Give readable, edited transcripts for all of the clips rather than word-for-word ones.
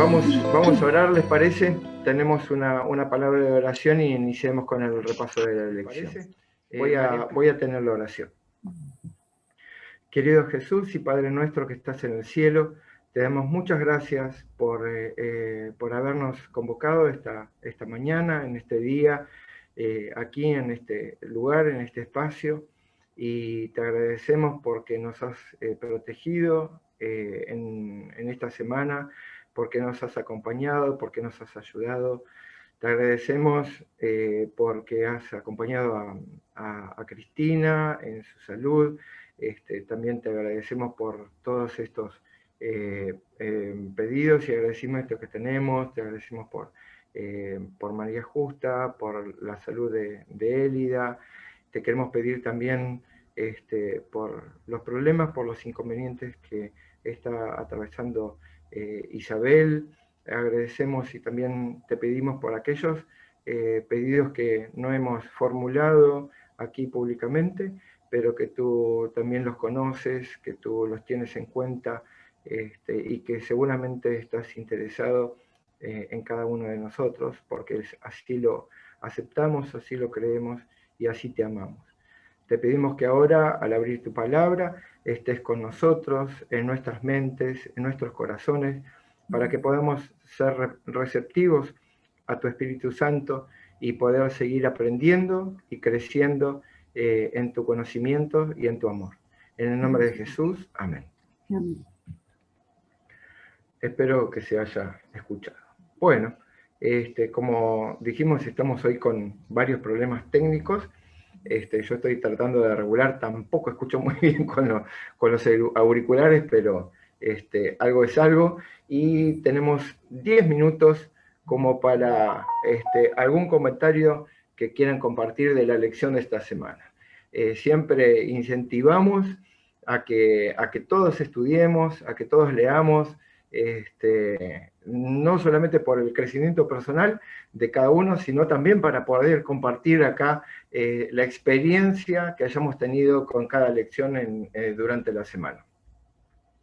Vamos a orar, ¿les parece? Tenemos una palabra de oración y iniciemos con el repaso de la lección. Voy a tener la oración. Querido Jesús y Padre nuestro que estás en el cielo, te damos muchas gracias por habernos convocado esta mañana, en este día, aquí en este lugar, en este espacio, y te agradecemos porque nos has protegido en esta semana, porque nos has acompañado, porque nos has ayudado. Te agradecemos porque has acompañado a Cristina en su salud. También te agradecemos por todos estos pedidos y agradecimientos que tenemos. Te agradecemos por María Justa, por la salud de Élida. Te queremos pedir también por los problemas, por los inconvenientes que está atravesando Isabel. Agradecemos y también te pedimos por aquellos pedidos que no hemos formulado aquí públicamente, pero que tú también los conoces, que tú los tienes en cuenta y que seguramente estás interesado en cada uno de nosotros, porque así lo aceptamos, así lo creemos y así te amamos. Te pedimos que ahora, al abrir tu palabra, estés con nosotros, en nuestras mentes, en nuestros corazones, para que podamos ser receptivos a tu Espíritu Santo y poder seguir aprendiendo y creciendo en tu conocimiento y en tu amor. En el nombre de Jesús, amén. Amén. Espero que se haya escuchado. Bueno, como dijimos, estamos hoy con varios problemas técnicos. Yo estoy tratando de regular, tampoco escucho muy bien con los auriculares, pero algo es algo. Y tenemos 10 minutos como para algún comentario que quieran compartir de la lección de esta semana. Siempre incentivamos a que todos estudiemos, a que todos leamos, no solamente por el crecimiento personal de cada uno, sino también para poder compartir acá la experiencia que hayamos tenido con cada lección durante la semana.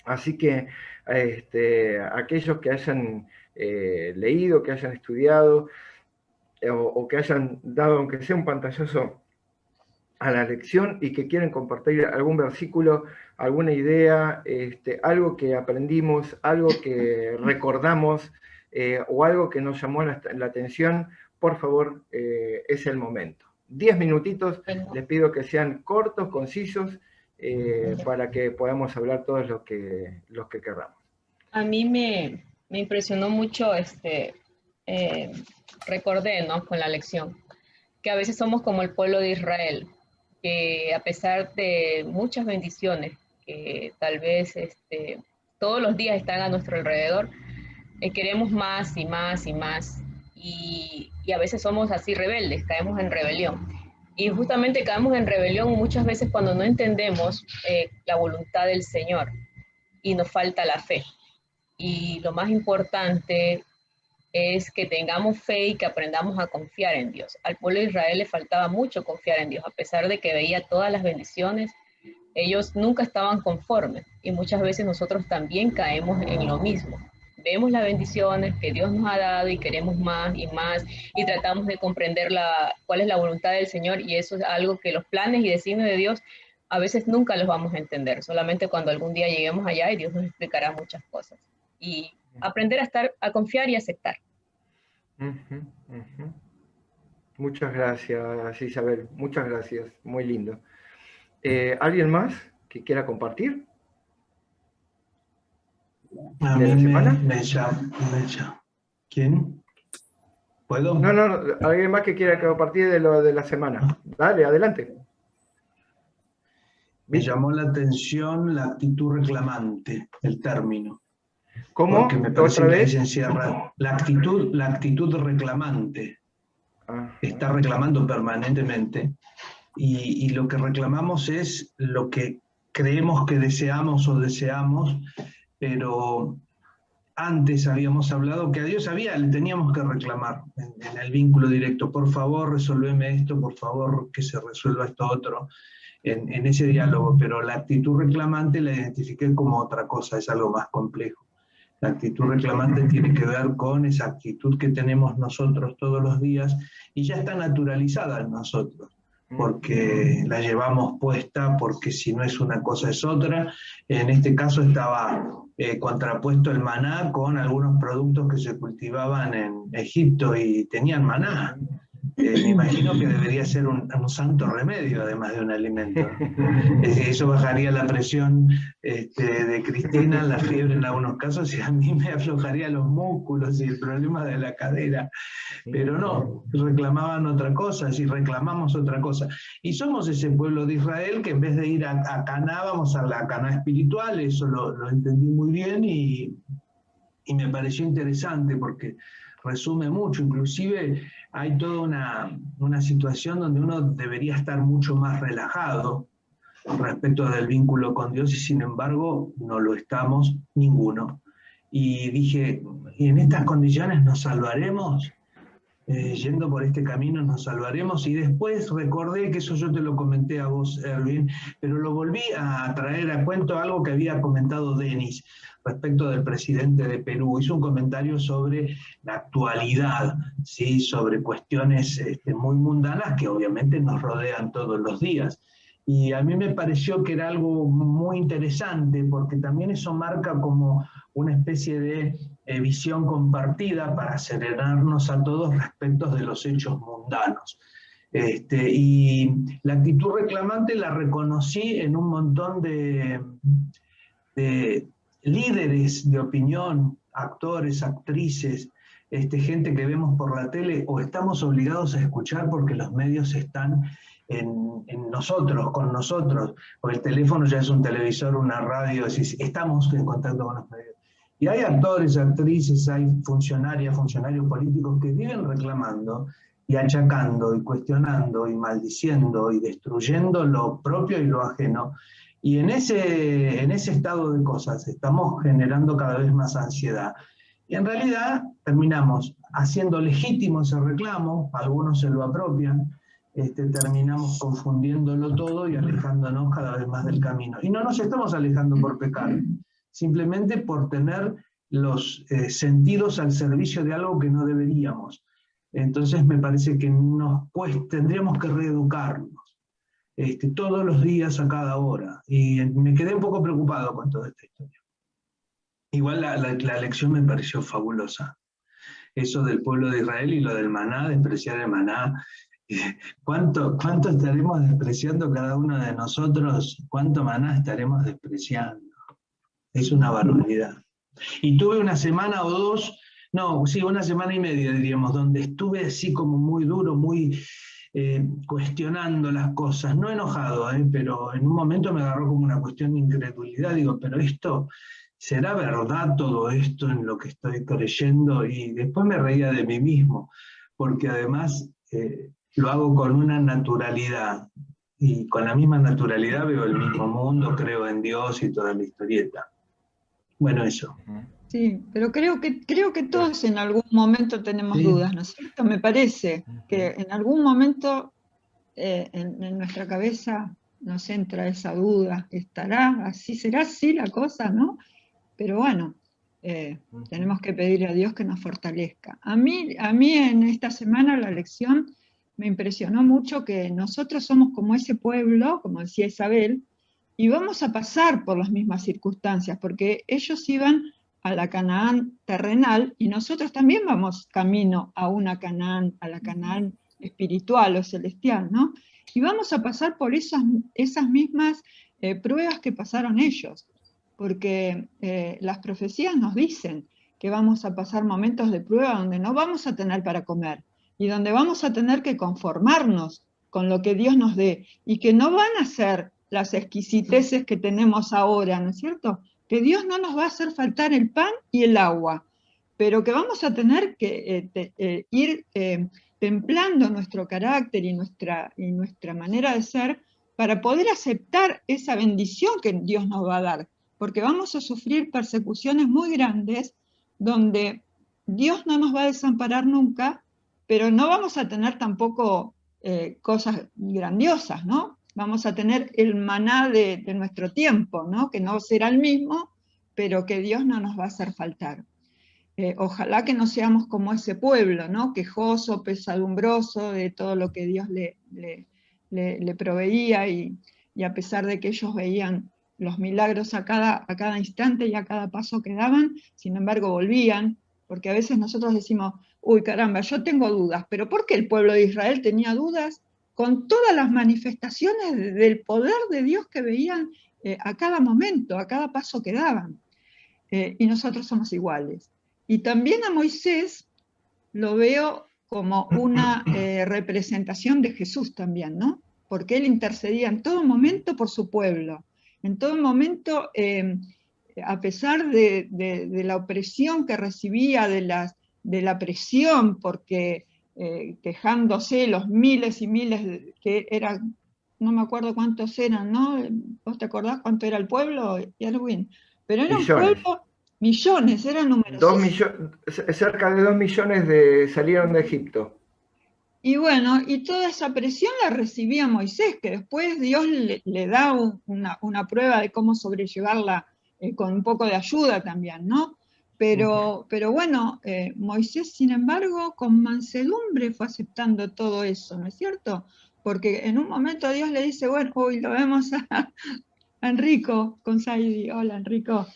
Así que aquellos que hayan leído, que hayan estudiado o que hayan dado, aunque sea un pantallazo, a la lección y que quieren compartir algún versículo, alguna idea, algo que aprendimos, algo que recordamos o algo que nos llamó la atención, por favor, es el momento. 10 minutitos, les pido que sean cortos, concisos, para que podamos hablar todos los que querramos. A mí me impresionó mucho, recordé, ¿no?, con la lección, que a veces somos como el pueblo de Israel, que a pesar de muchas bendiciones que tal vez todos los días están a nuestro alrededor, queremos más y más y más, y a veces somos así rebeldes, caemos en rebelión. Y justamente caemos en rebelión muchas veces cuando no entendemos la voluntad del Señor y nos falta la fe. Y lo más importante es que tengamos fe y que aprendamos a confiar en Dios. Al pueblo de Israel le faltaba mucho confiar en Dios, a pesar de que veía todas las bendiciones, ellos nunca estaban conformes y muchas veces nosotros también caemos en lo mismo. Vemos las bendiciones que Dios nos ha dado y queremos más y tratamos de comprender cuál es la voluntad del Señor, y eso es algo que los planes y designios de Dios a veces nunca los vamos a entender, solamente cuando algún día lleguemos allá y Dios nos explicará muchas cosas. Y aprender a confiar y aceptar. Muchas gracias, Isabel. Muchas gracias. Muy lindo. ¿Alguien más que quiera compartir? A mí me llama. ¿Quién? ¿Puedo? No, alguien más que quiera compartir de lo de la semana. Dale, adelante. Me llamó la atención la actitud reclamante, el término. ¿Cómo? Porque me parece ¿Otra que ahí vez? se encierra la actitud reclamante. Está reclamando permanentemente. Y lo que reclamamos es lo que creemos que deseamos o deseamos, pero antes habíamos hablado que a Dios le teníamos que reclamar en el vínculo directo. Por favor, resolveme esto, por favor, que se resuelva esto otro, en ese diálogo. Pero la actitud reclamante la identifiqué como otra cosa, es algo más complejo. La actitud reclamante tiene que ver con esa actitud que tenemos nosotros todos los días y ya está naturalizada en nosotros, porque la llevamos puesta, porque si no es una cosa es otra. En este caso estaba contrapuesto el maná con algunos productos que se cultivaban en Egipto y tenían maná. Me imagino que debería ser un santo remedio, además de un alimento. Eso bajaría la presión de Cristina, la fiebre en algunos casos, y a mí me aflojaría los músculos y el problema de la cadera. Pero no, reclamaban otra cosa, si reclamamos otra cosa. Y somos ese pueblo de Israel que en vez de ir a Caná, vamos a la Caná espiritual. Eso lo entendí muy bien y me pareció interesante porque resume mucho. Inclusive hay toda una situación donde uno debería estar mucho más relajado respecto del vínculo con Dios y sin embargo no lo estamos ninguno. Y dije, ¿y en estas condiciones nos salvaremos? Yendo por este camino nos salvaremos. Y después recordé, que eso yo te lo comenté a vos, Erwin, pero lo volví a traer a cuento algo que había comentado Denis respecto del presidente de Perú. Hizo un comentario sobre la actualidad, ¿sí? Sobre cuestiones muy mundanas que obviamente nos rodean todos los días. Y a mí me pareció que era algo muy interesante, porque también eso marca como una especie de visión compartida para serenarnos a todos respecto de los hechos mundanos. Y la actitud reclamante la reconocí en un montón de líderes de opinión, actores, actrices, gente que vemos por la tele o estamos obligados a escuchar porque los medios están en nosotros, con nosotros, o el teléfono ya es un televisor, una radio, estamos en contacto con los medios. Y hay actores, actrices, hay funcionarios políticos que viven reclamando y achacando y cuestionando y maldiciendo y destruyendo lo propio y lo ajeno. Y en ese estado de cosas estamos generando cada vez más ansiedad. Y en realidad terminamos haciendo legítimo ese reclamo, algunos se lo apropian, terminamos confundiéndolo todo y alejándonos cada vez más del camino. Y no nos estamos alejando por pecar, simplemente por tener los sentidos al servicio de algo que no deberíamos. Entonces me parece que tendríamos que reeducarnos todos los días, a cada hora. Y me quedé un poco preocupado con toda esta historia. Igual la lección me pareció fabulosa. Eso del pueblo de Israel y lo del maná, despreciar el maná. ¿Cuánto estaremos despreciando cada uno de nosotros? ¿Cuánto maná estaremos despreciando? Es una barbaridad. Y tuve una semana o dos, una semana y media diríamos, donde estuve así como muy duro, muy cuestionando las cosas, no enojado, pero en un momento me agarró como una cuestión de incredulidad. Digo, pero ¿será verdad todo esto en lo que estoy creyendo? Y después me reía de mí mismo, porque además lo hago con una naturalidad, y con la misma naturalidad veo el mismo mundo, creo en Dios y toda la historieta. Bueno, eso. Sí, pero creo que todos en algún momento tenemos dudas, ¿no es cierto? Me parece que en algún momento en nuestra cabeza nos entra esa duda, será así la cosa, ¿no? Pero bueno, tenemos que pedirle a Dios que nos fortalezca. A mí en esta semana la lección me impresionó mucho que nosotros somos como ese pueblo, como decía Isabel, y vamos a pasar por las mismas circunstancias, porque ellos iban a la Canaán terrenal y nosotros también vamos camino a la Canaán espiritual o celestial, ¿no? Y vamos a pasar por esas mismas pruebas que pasaron ellos, porque las profecías nos dicen que vamos a pasar momentos de prueba donde no vamos a tener para comer y donde vamos a tener que conformarnos con lo que Dios nos dé y que no van a ser las exquisiteces que tenemos ahora, ¿no es cierto? Que Dios no nos va a hacer faltar el pan y el agua, pero que vamos a tener que ir templando nuestro carácter y nuestra manera de ser para poder aceptar esa bendición que Dios nos va a dar, porque vamos a sufrir persecuciones muy grandes donde Dios no nos va a desamparar nunca, pero no vamos a tener tampoco cosas grandiosas, ¿no? Vamos a tener el maná de nuestro tiempo, ¿no? Que no será el mismo, pero que Dios no nos va a hacer faltar. Ojalá que no seamos como ese pueblo, ¿no? Quejoso, pesadumbroso de todo lo que Dios le proveía, y a pesar de que ellos veían los milagros a cada instante y a cada paso que daban, sin embargo volvían, porque a veces nosotros decimos, uy, caramba, yo tengo dudas, pero ¿por qué el pueblo de Israel tenía dudas con todas las manifestaciones del poder de Dios que veían a cada momento, a cada paso que daban? Y nosotros somos iguales. Y también a Moisés lo veo como una representación de Jesús también, ¿no? Porque él intercedía en todo momento por su pueblo, en todo momento, a pesar de la opresión que recibía, de la presión, porque quejándose los miles y miles, que eran, no me acuerdo cuántos eran, ¿no? ¿Vos te acordás cuánto era el pueblo, Erwin? Pero era millones. Un pueblo, millones, eran numerosos. Cerca de 2 millones salieron de Egipto. Y bueno, y toda esa presión la recibía Moisés, que después Dios le da una prueba de cómo sobrellevarla con un poco de ayuda también, ¿no? Pero bueno, Moisés, sin embargo, con mansedumbre fue aceptando todo eso, ¿no es cierto? Porque en un momento Dios le dice, bueno, hoy lo vemos a Enrico con Saidi. Hola, Enrico.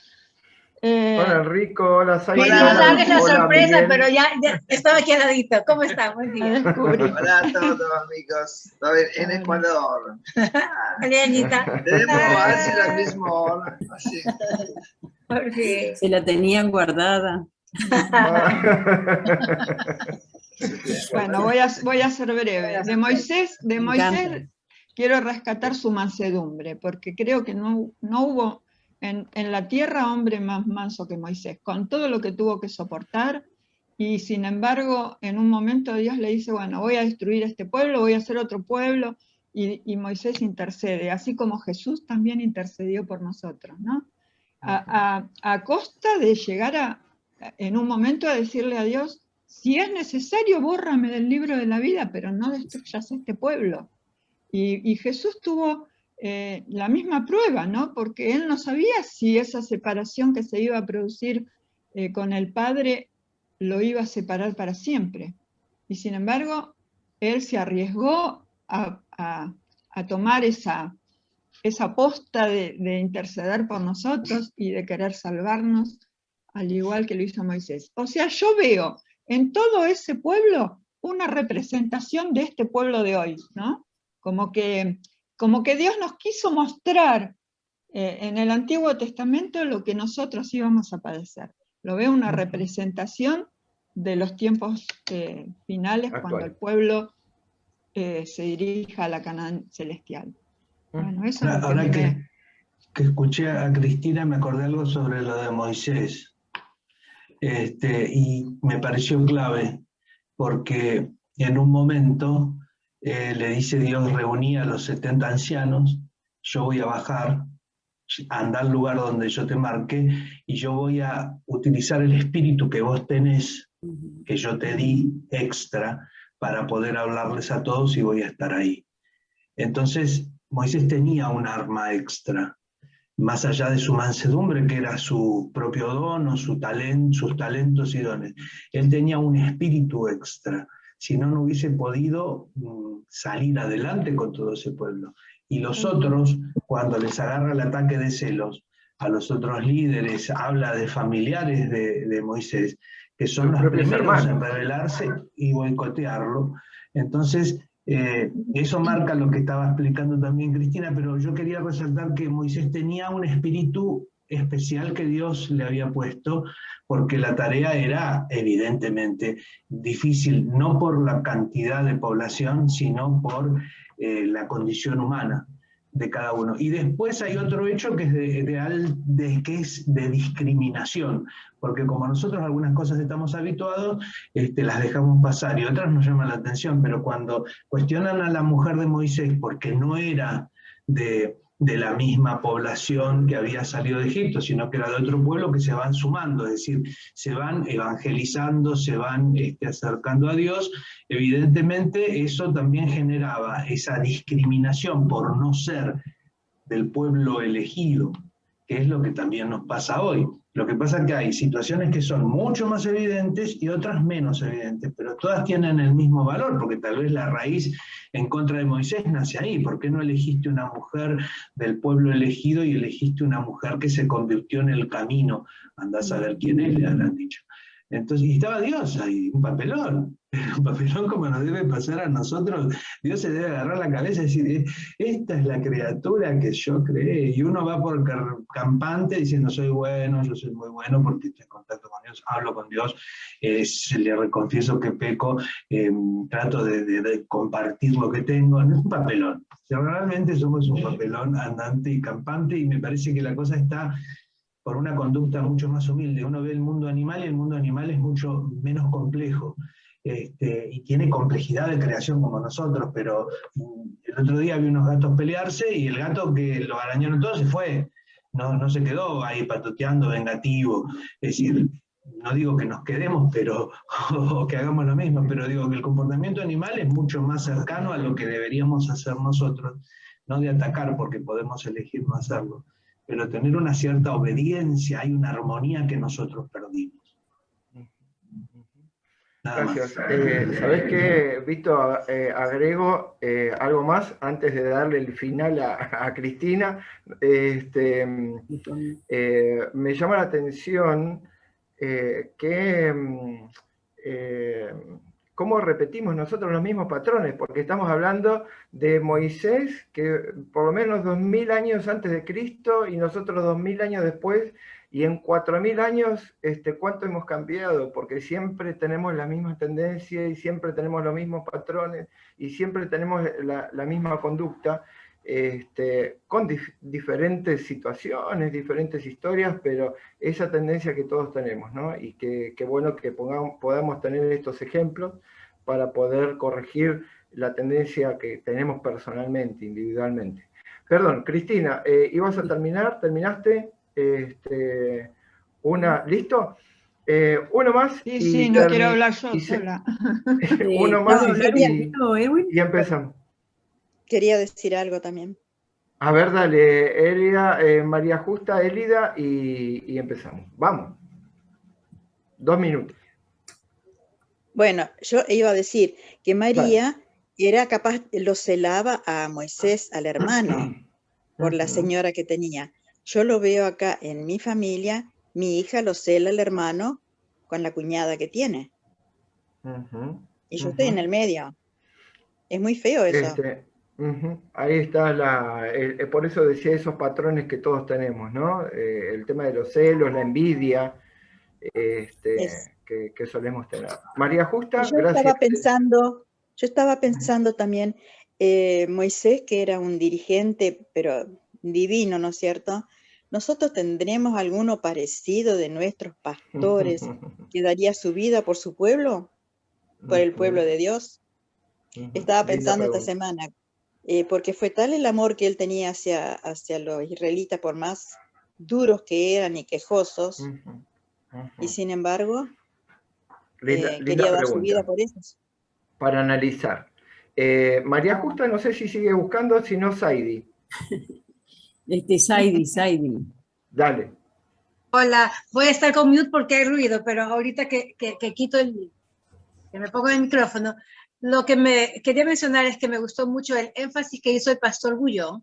Hola, Enrico. Hola, Saidi. Quería darles la sorpresa, Miguel. Pero ya estaba aquí al ladito. ¿Cómo están? Buen día. Hola a todos, amigos. En Ecuador. Hola, Anita. Tenemos así la misma hora. Así. Porque... Se la tenían guardada. Bueno, voy a ser breve. De Moisés quiero rescatar su mansedumbre, porque creo que no hubo en la tierra hombre más manso que Moisés, con todo lo que tuvo que soportar, y sin embargo, en un momento Dios le dice, bueno, voy a destruir este pueblo, voy a hacer otro pueblo, y Moisés intercede, así como Jesús también intercedió por nosotros, ¿no? A costa de llegar en un momento a decirle a Dios, si es necesario, bórrame del libro de la vida, pero no destruyas este pueblo. Y Jesús tuvo la misma prueba, ¿no? Porque él no sabía si esa separación que se iba a producir con el Padre lo iba a separar para siempre. Y sin embargo, él se arriesgó a tomar esa posta de interceder por nosotros y de querer salvarnos, al igual que lo hizo Moisés. O sea, yo veo en todo ese pueblo una representación de este pueblo de hoy, ¿no? Como que Dios nos quiso mostrar en el Antiguo Testamento lo que nosotros íbamos a padecer. Lo veo una representación de los tiempos finales, cuando el pueblo se dirija a la Canaán celestial. Bueno, eso es ahora que escuché a Cristina, me acordé algo sobre lo de Moisés. Y me pareció clave, porque en un momento le dice Dios, reuní a los 70 ancianos, yo voy a bajar, anda al lugar donde yo te marque, y yo voy a utilizar el espíritu que vos tenés, que yo te di extra, para poder hablarles a todos, y voy a estar ahí. Entonces, Moisés tenía un arma extra, más allá de su mansedumbre, que era su propio don o sus talentos y dones. Él tenía un espíritu extra, si no, no hubiese podido salir adelante con todo ese pueblo. Y los otros, cuando les agarra el ataque de celos, a los otros líderes, habla de familiares de Moisés, que son los primeros en rebelarse y boicotearlo. Entonces, eso marca lo que estaba explicando también Cristina, pero yo quería resaltar que Moisés tenía un espíritu especial que Dios le había puesto, porque la tarea era evidentemente difícil, no por la cantidad de población, sino por la condición humana de cada uno. Y después hay otro hecho que es de discriminación, porque como nosotros algunas cosas estamos habituados, las dejamos pasar y otras nos llaman la atención, pero cuando cuestionan a la mujer de Moisés porque no era de la misma población que había salido de Egipto, sino que era de otro pueblo, que se van sumando, es decir, se van evangelizando, se van acercando a Dios, evidentemente eso también generaba esa discriminación por no ser del pueblo elegido. que es lo que también nos pasa hoy. Lo que pasa es que hay situaciones que son mucho más evidentes y otras menos evidentes, pero todas tienen el mismo valor, porque tal vez la raíz en contra de Moisés nace ahí. ¿Por qué no elegiste una mujer del pueblo elegido y elegiste una mujer que se convirtió en el camino? Andás a ver quién es, le habrán dicho. Entonces, y estaba Dios ahí, un papelón como nos debe pasar a nosotros. Dios se debe agarrar la cabeza y decir, esta es la criatura que yo creé, y uno va por campante diciendo, soy bueno, yo soy muy bueno porque estoy en contacto con Dios, hablo con Dios, le reconfieso que peco, trato de compartir lo que tengo. No es un papelón, realmente somos un papelón andante y campante, y me parece que la cosa está por una conducta mucho más humilde. Uno ve el mundo animal y el mundo animal es mucho menos complejo, y tiene complejidad de creación como nosotros, pero el otro día vi unos gatos pelearse y el gato que lo arañaron todos se fue, no se quedó ahí patoteando vengativo. Es decir, no digo que nos quedemos, pero, o que hagamos lo mismo, pero digo que el comportamiento animal es mucho más cercano a lo que deberíamos hacer nosotros, no de atacar porque podemos elegir no hacerlo, pero tener una cierta obediencia, hay una armonía que nosotros perdimos. Nada Gracias. más. ¿Sabés qué, Vito? Agrego algo más antes de darle el final a Cristina. Me llama la atención cómo repetimos nosotros los mismos patrones, porque estamos hablando de Moisés, que por lo menos 2000 años antes de Cristo, y nosotros 2000 años después, y en 4000 años, ¿cuánto hemos cambiado? Porque siempre tenemos la misma tendencia, y siempre tenemos los mismos patrones, y siempre tenemos la misma conducta, con diferentes situaciones, diferentes historias, pero esa tendencia que todos tenemos, ¿no? Y que bueno que podamos tener estos ejemplos para poder corregir la tendencia que tenemos personalmente, individualmente. Perdón, Cristina, ¿ibas a terminar? ¿Terminaste? ¿Listo? Uno más. Sí, no quiero hablar yo sola. Uno más y empezamos. Quería decir algo también. A ver, dale, Elida, María Justa, Elida, y empezamos. Vamos. 2 minutos. Bueno, yo iba a decir que María era capaz, lo celaba a Moisés, al hermano, por la señora que tenía. Yo lo veo acá en mi familia, mi hija lo cela al hermano con la cuñada que tiene. Y yo estoy en el medio. Es muy feo eso. Ahí está por eso decía esos patrones que todos tenemos, ¿no? El tema de los celos, la envidia, que solemos tener. María Justa, gracias. Yo estaba pensando también, Moisés, que era un dirigente, pero divino, ¿no es cierto? ¿Nosotros tendremos alguno parecido de nuestros pastores que daría su vida por su pueblo? ¿Por el pueblo de Dios? Estaba pensando esta semana, porque fue tal el amor que él tenía hacia los israelitas, por más duros que eran y quejosos, y sin embargo, quería dar su vida por ellos. Para analizar. María Justa, no sé si sigue buscando, si no, Saidi. Saidi. Dale. Hola, voy a estar con mute porque hay ruido, pero ahorita que quito que me pongo el micrófono, lo que me quería mencionar es que me gustó mucho el énfasis que hizo el pastor Bullón,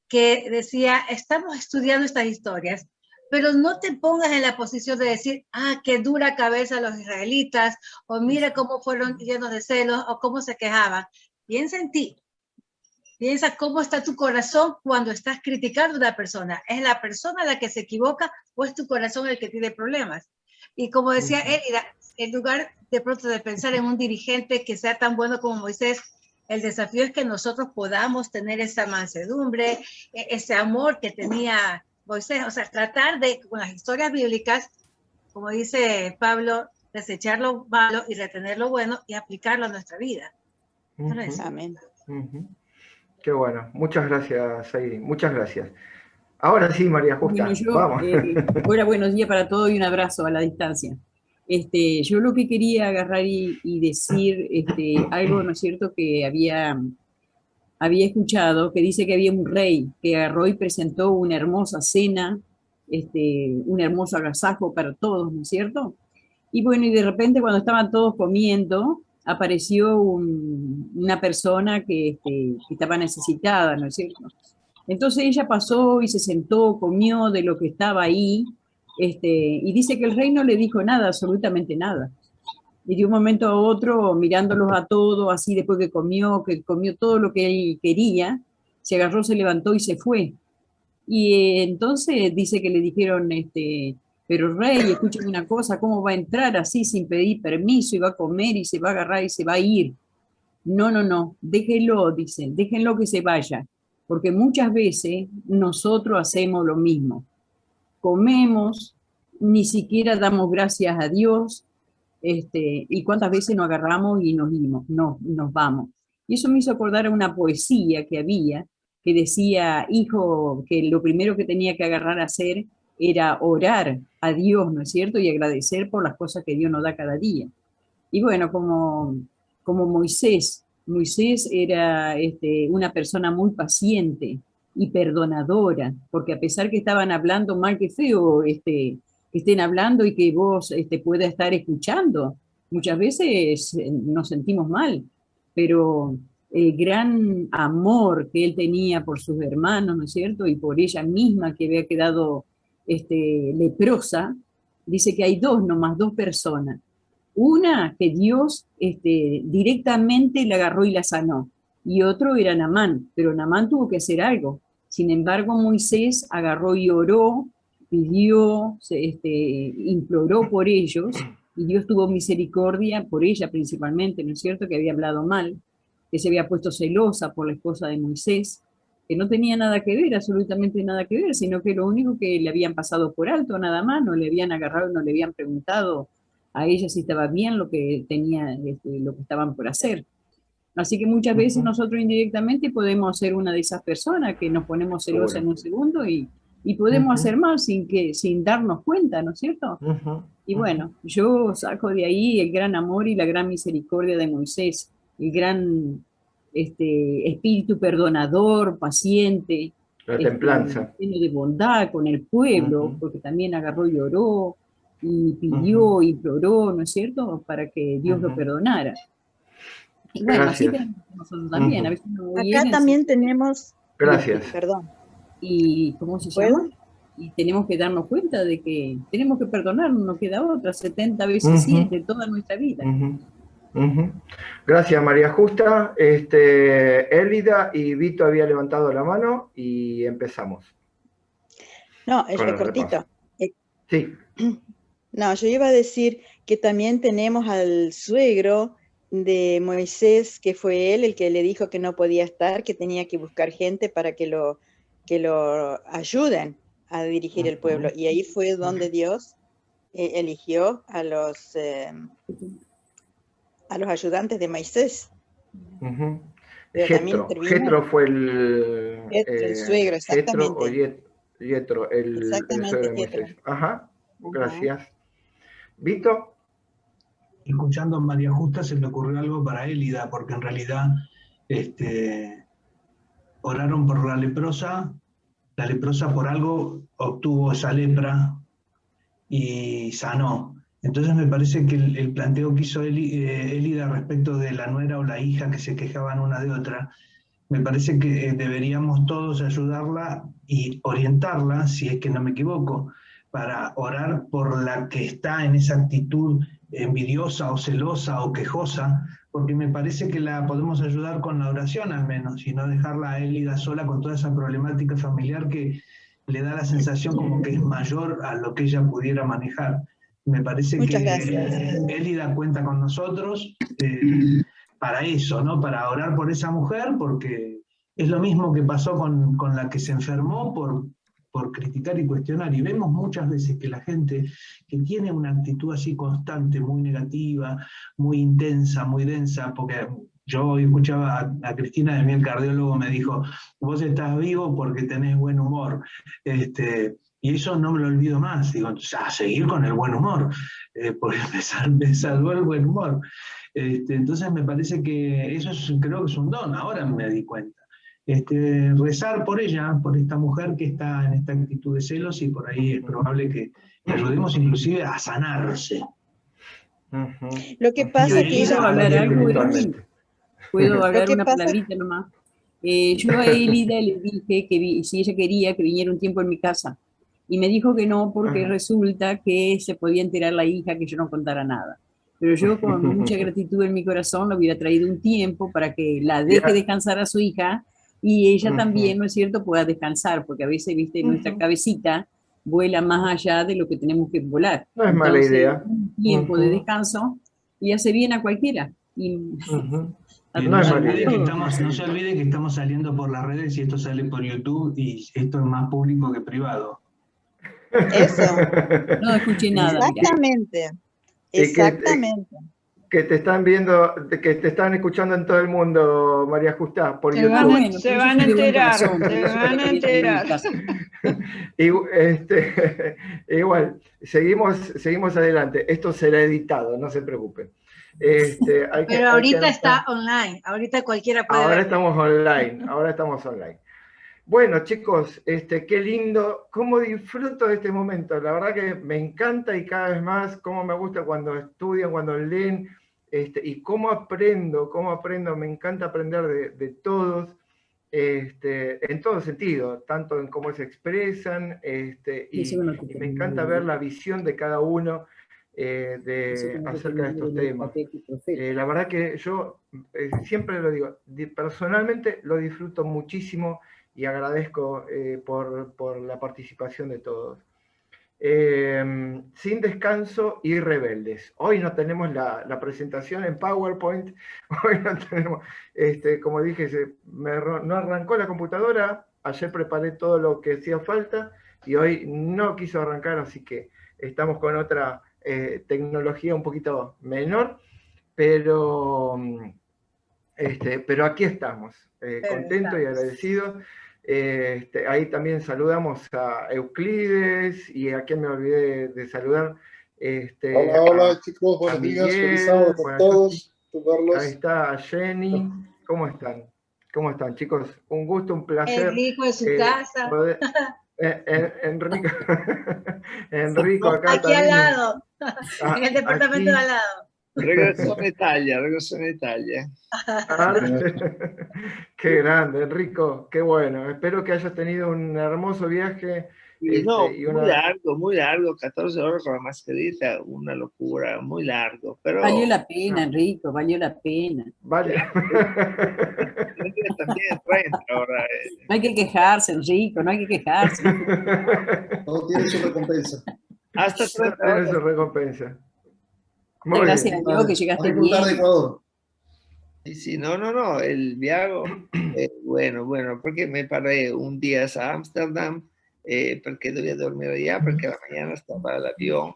que decía, estamos estudiando estas historias, pero no te pongas en la posición de decir, qué dura cabeza los israelitas, o mira cómo fueron llenos de celos, o cómo se quejaban. Piensa en ti. Piensa cómo está tu corazón cuando estás criticando a una persona. ¿Es la persona la que se equivoca o es tu corazón el que tiene problemas? Y como decía Elida, en lugar de pronto de pensar en un dirigente que sea tan bueno como Moisés, el desafío es que nosotros podamos tener esa mansedumbre, ese amor que tenía Moisés. O sea, tratar de, con las historias bíblicas, como dice Pablo, desechar lo malo y retener lo bueno y aplicarlo a nuestra vida. Amén. Qué bueno. Muchas gracias, Saidi. Muchas gracias. Ahora sí, María Justa, bueno, vamos. Hola, buenos días para todos y un abrazo a la distancia. Yo lo que quería agarrar y decir algo, ¿no es cierto?, que había escuchado, que dice que había un rey que agarró y presentó una hermosa cena un hermoso agasajo para todos, ¿no es cierto? Y bueno, y de repente cuando estaban todos comiendo, apareció una persona que estaba necesitada, ¿no es cierto? Entonces ella pasó y se sentó, comió de lo que estaba ahí, y dice que el rey no le dijo nada, absolutamente nada. Y de un momento a otro, mirándolos a todos, así después que comió todo lo que él quería, se agarró, se levantó y se fue. Y entonces dice que le dijeron, pero rey, escúchame una cosa, ¿cómo va a entrar así sin pedir permiso y va a comer y se va a agarrar y se va a ir? No, no, no, déjenlo, dicen, déjenlo que se vaya, porque muchas veces nosotros hacemos lo mismo. Comemos, ni siquiera damos gracias a Dios, y cuántas veces nos agarramos y nos vamos. Y eso me hizo acordar a una poesía que había, que decía, hijo, que lo primero que tenía que agarrar a hacer era orar a Dios, ¿no es cierto? Y agradecer por las cosas que Dios nos da cada día. Y bueno, como Moisés era una persona muy paciente y perdonadora, porque a pesar que estaban hablando mal que feo, que estén hablando y que vos puedas estar escuchando, muchas veces nos sentimos mal, pero el gran amor que él tenía por sus hermanos, ¿no es cierto? Y por ella misma que había quedado leprosa, dice que hay dos personas. Una que Dios directamente la agarró y la sanó, y otro era Naamán, pero Naamán tuvo que hacer algo. Sin embargo, Moisés agarró y oró, pidió, imploró por ellos, y Dios tuvo misericordia por ella principalmente, ¿no es cierto?, que había hablado mal, que se había puesto celosa por la esposa de Moisés, que no tenía nada que ver, absolutamente nada que ver, sino que lo único que le habían pasado por alto nada más, no le habían agarrado, no le habían preguntado a ella si estaba bien lo que tenía, lo que estaban por hacer. Así que muchas veces nosotros indirectamente podemos ser una de esas personas que nos ponemos celosa en un segundo y podemos hacer mal sin darnos cuenta, ¿no es cierto? Y bueno, yo saco de ahí el gran amor y la gran misericordia de Moisés, el gran espíritu perdonador, paciente, la templanza, lleno de bondad con el pueblo, porque también agarró y oró, y pidió, imploró, ¿no es cierto?, para que Dios lo perdonara. Y bueno, gracias. así tenemos nosotros también. A veces acá también tenemos... Gracias. Perdón. ¿Y cómo se llama? Y tenemos que darnos cuenta de que tenemos que perdonar, no queda otra, 70 veces 7 toda nuestra vida. Gracias, María Justa. Élida y Vito había levantado la mano y empezamos. No, es cortito. Sí. No, yo iba a decir que también tenemos al suegro de Moisés, que fue él el que le dijo que no podía estar, que tenía que buscar gente para que lo ayuden a dirigir el pueblo. Y ahí fue donde Dios eligió a los ayudantes de Moisés. Jetro fue el suegro, exactamente. Jetro, el suegro de Moisés. Ajá, gracias. ¿Vito? Escuchando a María Justa se me ocurrió algo para Élida, porque en realidad oraron por la leprosa por algo obtuvo esa lepra y sanó. Entonces me parece que el planteo que hizo Élida respecto de la nuera o la hija que se quejaban una de otra, me parece que deberíamos todos ayudarla y orientarla, si es que no me equivoco, para orar por la que está en esa actitud envidiosa o celosa o quejosa, porque me parece que la podemos ayudar con la oración al menos, y no dejarla a Élida sola con toda esa problemática familiar que le da la sensación como que es mayor a lo que ella pudiera manejar. Me parece que Élida cuenta con nosotros para eso, ¿no? Para orar por esa mujer, porque es lo mismo que pasó con la que se enfermó por criticar y cuestionar, y vemos muchas veces que la gente que tiene una actitud así constante, muy negativa, muy intensa, muy densa, porque yo hoy escuchaba a Cristina de mí, el cardiólogo, me dijo, vos estás vivo porque tenés buen humor, y eso no me lo olvido más, digo, a seguir con el buen humor, porque me salvó el buen humor. Entonces me parece que eso creo que es un don, ahora me di cuenta. rezar por ella, por esta mujer que está en esta actitud de celos, y por ahí es probable que le ayudemos inclusive a sanarse. Lo que pasa es que ¿Puedo hablar algo, Edwin? ¿Puedo hablar que una pasa- palabrita nomás? Yo a Elida le dije que si ella quería que viniera un tiempo en mi casa. Y me dijo que no, porque resulta que se podía enterar la hija que yo no contara nada. Pero yo con mucha gratitud en mi corazón le hubiera traído un tiempo para que la deje descansar a su hija y ella también, ¿no es cierto?, pueda descansar, porque a veces, viste, nuestra cabecita vuela más allá de lo que tenemos que volar. No es Entonces, mala idea. un tiempo de descanso y hace bien a cualquiera. Y No se olvide que estamos saliendo por las redes y esto sale por YouTube y esto es más público que privado. Eso. No escuché nada. Exactamente. Exactamente. Que te están viendo, que te están escuchando en todo el mundo, María Justa, por YouTube. Se van a enterar. Igual, seguimos adelante. Esto será editado, no se preocupen. Pero ahorita está online, ahorita cualquiera puede ver. Ahora estamos online. Bueno, chicos, qué lindo, cómo disfruto de este momento. La verdad que me encanta y cada vez más cómo me gusta cuando estudian, cuando leen, y cómo aprendo, me encanta aprender de todos, en todo sentido, tanto en cómo se expresan, y me encanta ver la visión de cada uno acerca de estos temas. La verdad que yo siempre lo digo, personalmente lo disfruto muchísimo y agradezco por la participación de todos. Sin descanso y rebeldes. Hoy no tenemos la presentación en PowerPoint, hoy no tenemos, como dije, no arrancó la computadora, ayer preparé todo lo que hacía falta y hoy no quiso arrancar, así que estamos con otra tecnología un poquito menor, pero aquí estamos, contentos y agradecidos. Ahí también saludamos a Euclides y a quien me olvidé de saludar. Hola chicos, buenos días, feliz sábado por todos. Ahí está Jenny. ¿Cómo están? ¿Cómo están, chicos? Un gusto, un placer. Enrico en su casa. Enrico acá aquí también. Al lado, en el departamento de al lado. Regreso en Italia. Qué grande, Enrico, qué bueno. Espero que hayas tenido un hermoso viaje. Muy largo, 14 horas con la mascarita, una locura, muy largo. Pero valió la pena, Enrico, valió la pena. Vale. También 30 ahora. No hay que quejarse, Enrico, no hay que quejarse. Todo tiene su recompensa. Hasta 30 tiene su recompensa. Muy gracias a Dios que llegaste bien. De Ecuador. Sí, no, el viaje, bueno, porque me paré un día a Ámsterdam, porque debía dormir allá, porque a la mañana estaba el avión.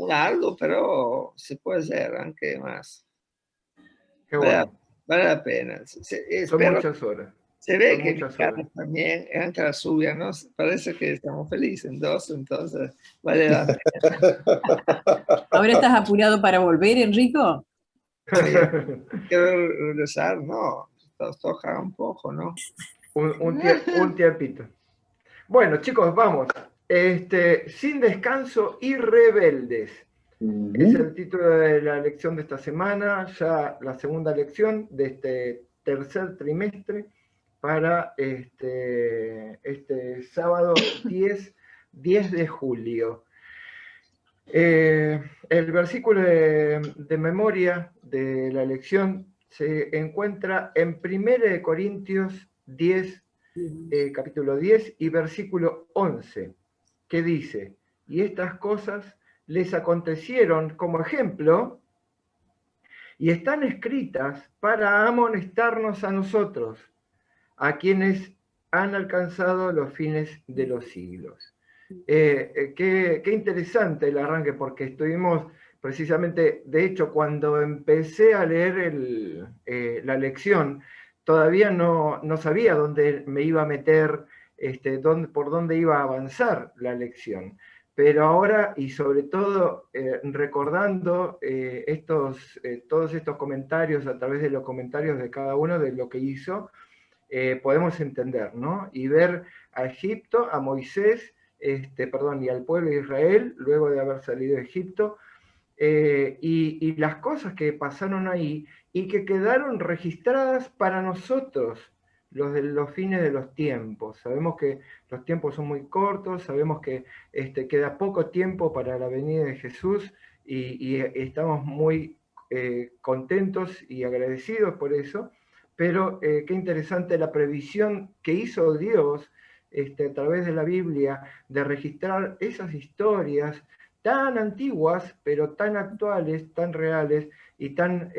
Largo, pero se puede hacer, aunque más. Qué bueno. Vale la pena. Son muchas horas. Se ve que también, antes la subida, ¿no? Parece que estamos felices entonces vale la pena. ¿Ahora estás apurado para volver, Enrico? Quiero regresar, no. Toca un poco, ¿no? Un tiempito. Bueno, chicos, vamos. Sin descanso y rebeldes. Es el título de la lección de esta semana, ya la segunda lección de este tercer trimestre para este sábado 10 de julio. El versículo de memoria de la lección se encuentra en 1 Corintios 10, capítulo 10 y versículo 11, que dice: y estas cosas les acontecieron como ejemplo y están escritas para amonestarnos a nosotros, a quienes han alcanzado los fines de los siglos. Qué interesante el arranque, porque estuvimos precisamente, de hecho, cuando empecé a leer la lección, todavía no sabía dónde me iba a meter, por dónde iba a avanzar la lección. Pero ahora, y sobre todo recordando todos estos comentarios a través de los comentarios de cada uno de lo que hizo, podemos entender, ¿no? Y ver a Egipto, a Moisés, y al pueblo de Israel, luego de haber salido de Egipto, y las cosas que pasaron ahí y que quedaron registradas para nosotros, los fines de los tiempos. Sabemos que los tiempos son muy cortos, sabemos que queda poco tiempo para la venida de Jesús y estamos muy contentos y agradecidos por eso, pero qué interesante la previsión que hizo Dios a través de la Biblia de registrar esas historias tan antiguas, pero tan actuales, tan reales y tan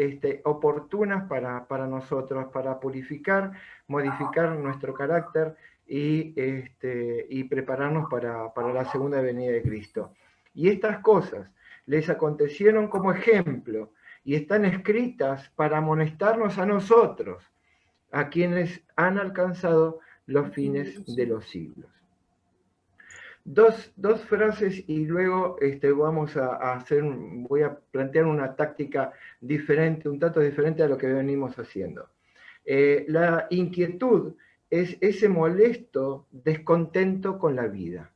oportunas para nosotros, para purificar, modificar nuestro carácter y prepararnos para la segunda venida de Cristo. Y estas cosas les acontecieron como ejemplo y están escritas para amonestarnos a nosotros, a quienes han alcanzado los fines de los siglos. Dos frases y luego voy a plantear una táctica diferente, un tanto diferente a lo que venimos haciendo. La inquietud es ese molesto descontento con la vida.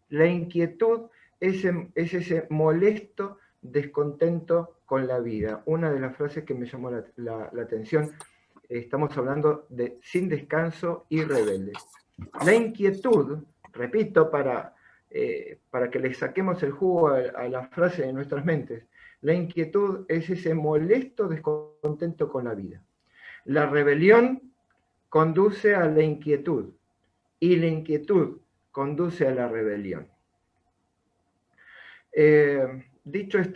La inquietud es ese molesto descontento con la vida. Una de las frases que me llamó la atención, estamos hablando de sin descanso y rebelde. La inquietud, repito, para que le saquemos el jugo a la frase de nuestras mentes, la inquietud es ese molesto descontento con la vida. La rebelión conduce a la inquietud y la inquietud conduce a la rebelión. Dichas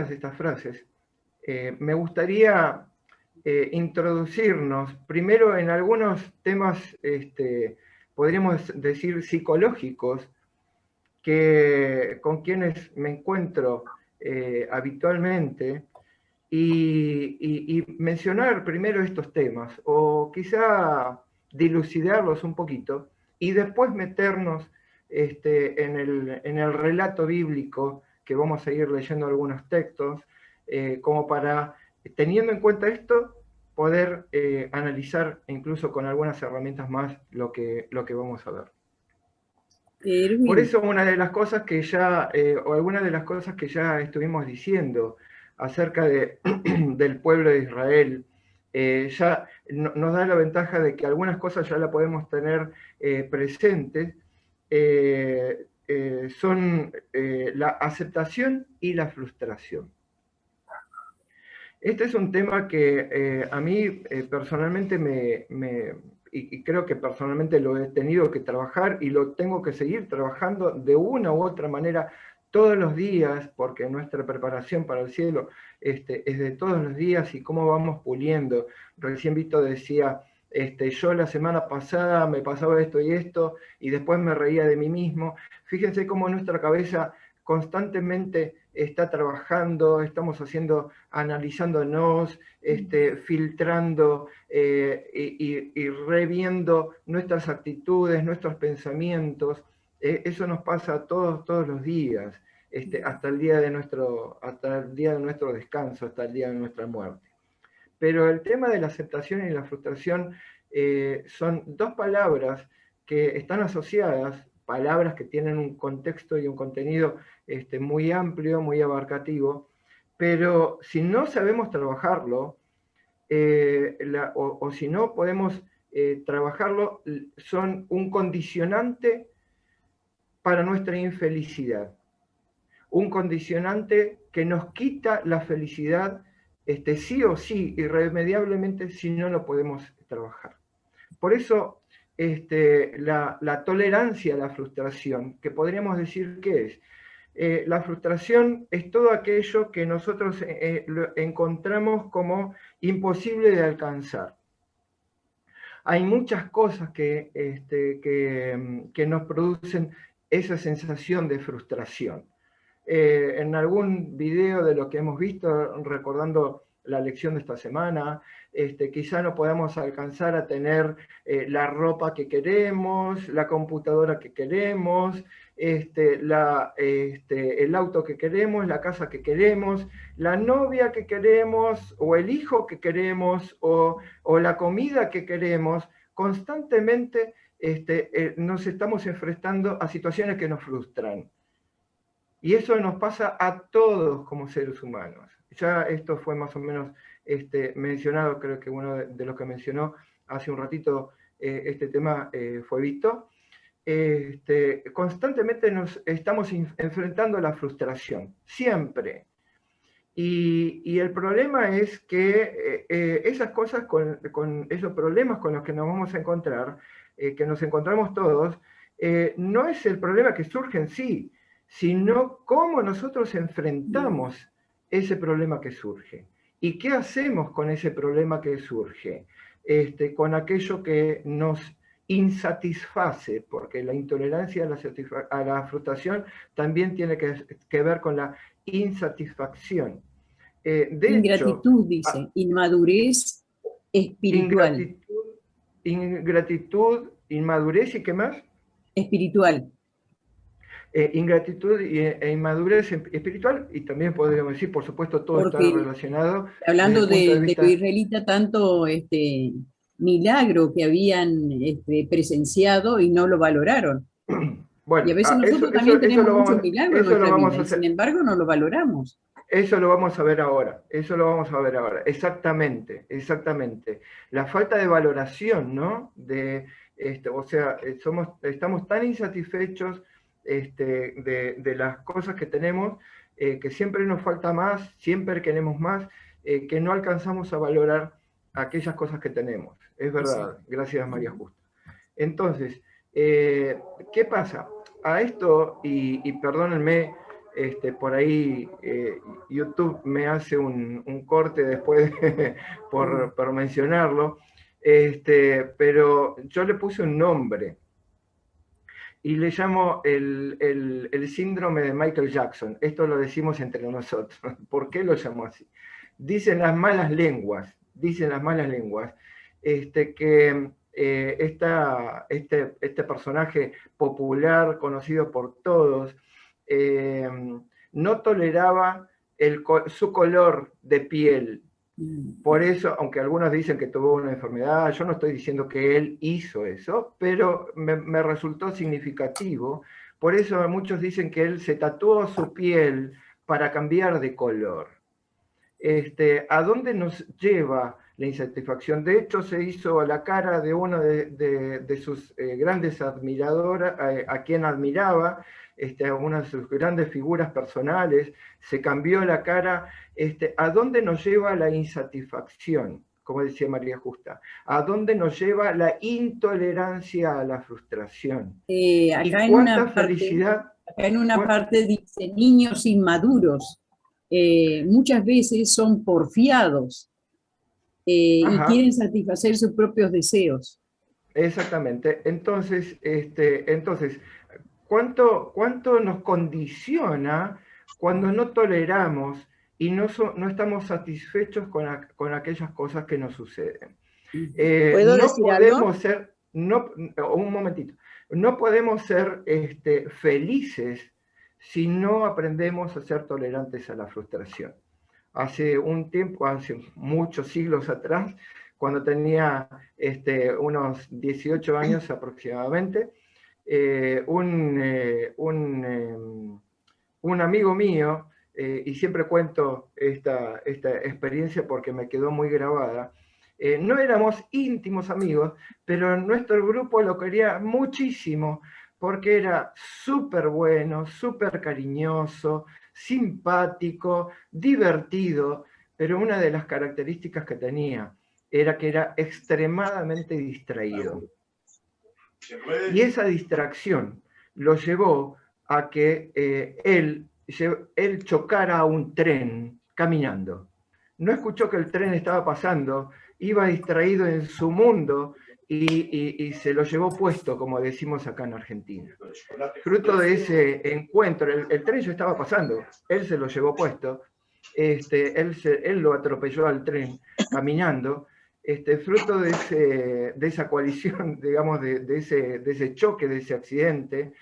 estas frases, me gustaría introducirnos primero en algunos temas, podríamos decir, psicológicos, con quienes me encuentro habitualmente, y mencionar primero estos temas, o quizá dilucidarlos un poquito, y después meternos en el relato bíblico, que vamos a ir leyendo algunos textos, como para, teniendo en cuenta esto, poder analizar incluso con algunas herramientas más lo que vamos a ver. Por eso una de las cosas que ya, o algunas de las cosas que ya estuvimos diciendo acerca del pueblo de Israel, ya nos da la ventaja de que algunas cosas ya la podemos tener presentes, son la aceptación y la frustración. Este es un tema que a mí personalmente y creo que personalmente lo he tenido que trabajar y lo tengo que seguir trabajando de una u otra manera todos los días, porque nuestra preparación para el cielo es de todos los días y cómo vamos puliendo. Recién Vito decía, yo la semana pasada me pasaba esto y esto y después me reía de mí mismo. Fíjense cómo nuestra cabeza constantemente está trabajando, estamos analizándonos, filtrando y reviendo nuestras actitudes, nuestros pensamientos. Eso nos pasa todos los días, hasta el día de nuestro descanso, hasta el día de nuestra muerte. Pero el tema de la aceptación y la frustración son dos palabras que están asociadas, palabras que tienen un contexto y un contenido muy amplio, muy abarcativo, pero si no sabemos trabajarlo, o si no podemos trabajarlo, son un condicionante para nuestra infelicidad, un condicionante que nos quita la felicidad, sí o sí, irremediablemente, si no lo podemos trabajar. Por eso, la tolerancia a la frustración, que podríamos decir que es, la frustración es todo aquello que nosotros lo encontramos como imposible de alcanzar. Hay muchas cosas que nos producen esa sensación de frustración. En algún video de lo que hemos visto, recordando la lección de esta semana, quizá no podamos alcanzar a tener la ropa que queremos, la computadora que queremos, el auto que queremos, la casa que queremos, la novia que queremos, o el hijo que queremos, o la comida que queremos. Constantemente nos estamos enfrentando a situaciones que nos frustran. Y eso nos pasa a todos como seres humanos. Ya esto fue más o menos mencionado, creo que uno de los que mencionó hace un ratito este tema fue Víctor. Constantemente nos estamos enfrentando a la frustración, siempre. Y el problema es que esas cosas, con esos problemas con los que nos vamos a encontrar, que nos encontramos todos, no es el problema que surge en sí, sino cómo nosotros enfrentamos ese problema que surge. ¿Y qué hacemos con ese problema que surge? Con aquello que nos insatisface, porque la intolerancia a la frustración también tiene que ver con la insatisfacción. Ingratitud, dice, inmadurez espiritual. Ingratitud, inmadurez y ¿qué más? Espiritual. Ingratitud e inmadurez espiritual, y también podríamos decir, por supuesto, todo está relacionado. Hablando de lo israelita, tanto milagro que habían presenciado y no lo valoraron. Bueno, y a veces nosotros también tenemos muchos milagros en nuestra vida, y sin embargo no lo valoramos. Eso lo vamos a ver ahora, exactamente, exactamente. La falta de valoración, ¿no? O sea, estamos tan insatisfechos de las cosas que tenemos, que siempre nos falta más, siempre queremos más, que no alcanzamos a valorar aquellas cosas que tenemos. Es verdad, gracias María Justa. Entonces, ¿qué pasa? A esto, y perdónenme, por ahí YouTube me hace un corte después por mencionarlo, pero yo le puse un nombre y le llamo el síndrome de Michael Jackson. Esto lo decimos entre nosotros. ¿Por qué lo llamo así? Dicen las malas lenguas, que este personaje popular, conocido por todos, no toleraba su color de piel. Por eso, aunque algunos dicen que tuvo una enfermedad, yo no estoy diciendo que él hizo eso, pero me resultó significativo. Por eso muchos dicen que él se tatuó su piel para cambiar de color. ¿A dónde nos lleva la insatisfacción? De hecho, se hizo la cara de uno de sus grandes admiradoras, a quien admiraba, una de sus grandes figuras personales, se cambió la cara. ¿A dónde nos lleva la insatisfacción? Como decía María Justa, ¿a dónde nos lleva la intolerancia a la frustración? Acá en una parte dice, niños inmaduros, muchas veces son porfiados y quieren satisfacer sus propios deseos. Exactamente. Entonces, ¿cuánto nos condiciona cuando no toleramos y no estamos satisfechos con aquellas cosas que nos suceden? Un momentito. No podemos ser felices si no aprendemos a ser tolerantes a la frustración. Hace un tiempo, hace muchos siglos atrás, cuando tenía unos 18 años aproximadamente, un amigo mío, y siempre cuento esta experiencia porque me quedó muy grabada, no éramos íntimos amigos, pero nuestro grupo lo quería muchísimo porque era súper bueno, súper cariñoso, simpático, divertido, pero una de las características que tenía era que era extremadamente distraído. Y esa distracción lo llevó a que él chocara a un tren caminando. No escuchó que el tren estaba pasando, iba distraído en su mundo y se lo llevó puesto, como decimos acá en Argentina. Fruto de ese encuentro, el tren ya estaba pasando, él se lo llevó puesto, él lo atropelló al tren caminando, fruto de esa coalición, digamos, de ese choque, de ese accidente,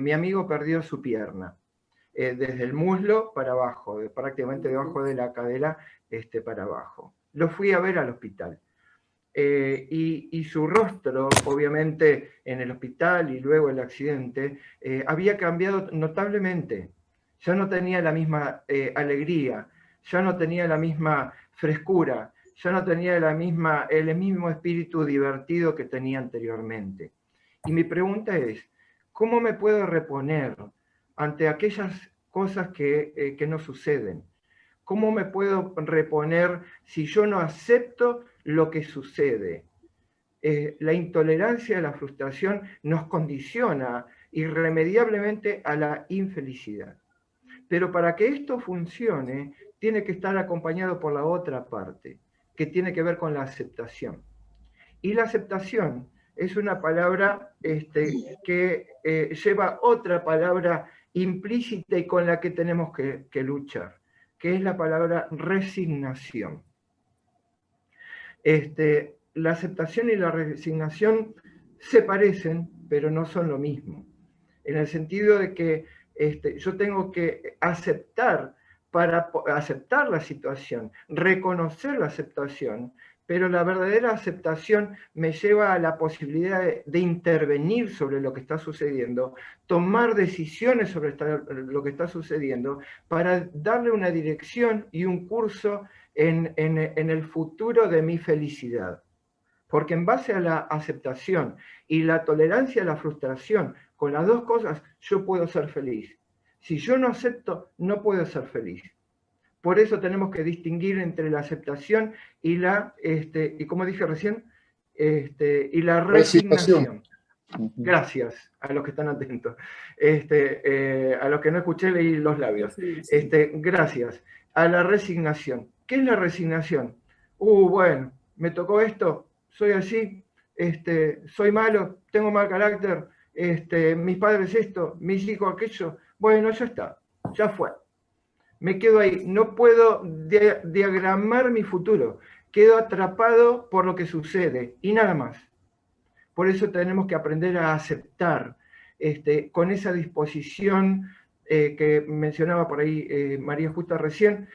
mi amigo perdió su pierna, desde el muslo para abajo, prácticamente debajo de la cadera para abajo. Lo fui a ver al hospital. Y su rostro, obviamente, en el hospital y luego el accidente, había cambiado notablemente. Ya no tenía la misma alegría, ya no tenía la misma frescura, ya no tenía el mismo espíritu divertido que tenía anteriormente. Y mi pregunta es, ¿cómo me puedo reponer ante aquellas cosas que no suceden? ¿Cómo me puedo reponer si yo no acepto lo que sucede? La intolerancia a la frustración nos condiciona irremediablemente a la infelicidad. Pero para que esto funcione, tiene que estar acompañado por la otra parte, que tiene que ver con la aceptación. Y la aceptación es una palabra que lleva otra palabra implícita y con la que tenemos que luchar, que es la palabra resignación. La aceptación y la resignación se parecen, pero no son lo mismo. En el sentido de que yo tengo que aceptar, para aceptar la situación, reconocer la aceptación, pero la verdadera aceptación me lleva a la posibilidad de intervenir sobre lo que está sucediendo, tomar decisiones sobre lo que está sucediendo, para darle una dirección y un curso en el futuro de mi felicidad. Porque en base a la aceptación y la tolerancia a la frustración, con las dos cosas yo puedo ser feliz. Si yo no acepto, no puedo ser feliz. Por eso tenemos que distinguir entre la aceptación y y como dije recién, y la resignación. Gracias a los que están atentos. A los que no escuché, leí los labios. Gracias. A la resignación. ¿Qué es la resignación? Bueno, me tocó esto, soy así, soy malo, tengo mal carácter, mis padres esto, mis hijos aquello. Bueno, ya está, ya fue. Me quedo ahí, no puedo diagramar mi futuro, quedo atrapado por lo que sucede y nada más. Por eso tenemos que aprender a aceptar, con esa disposición que mencionaba por ahí María Justa recién,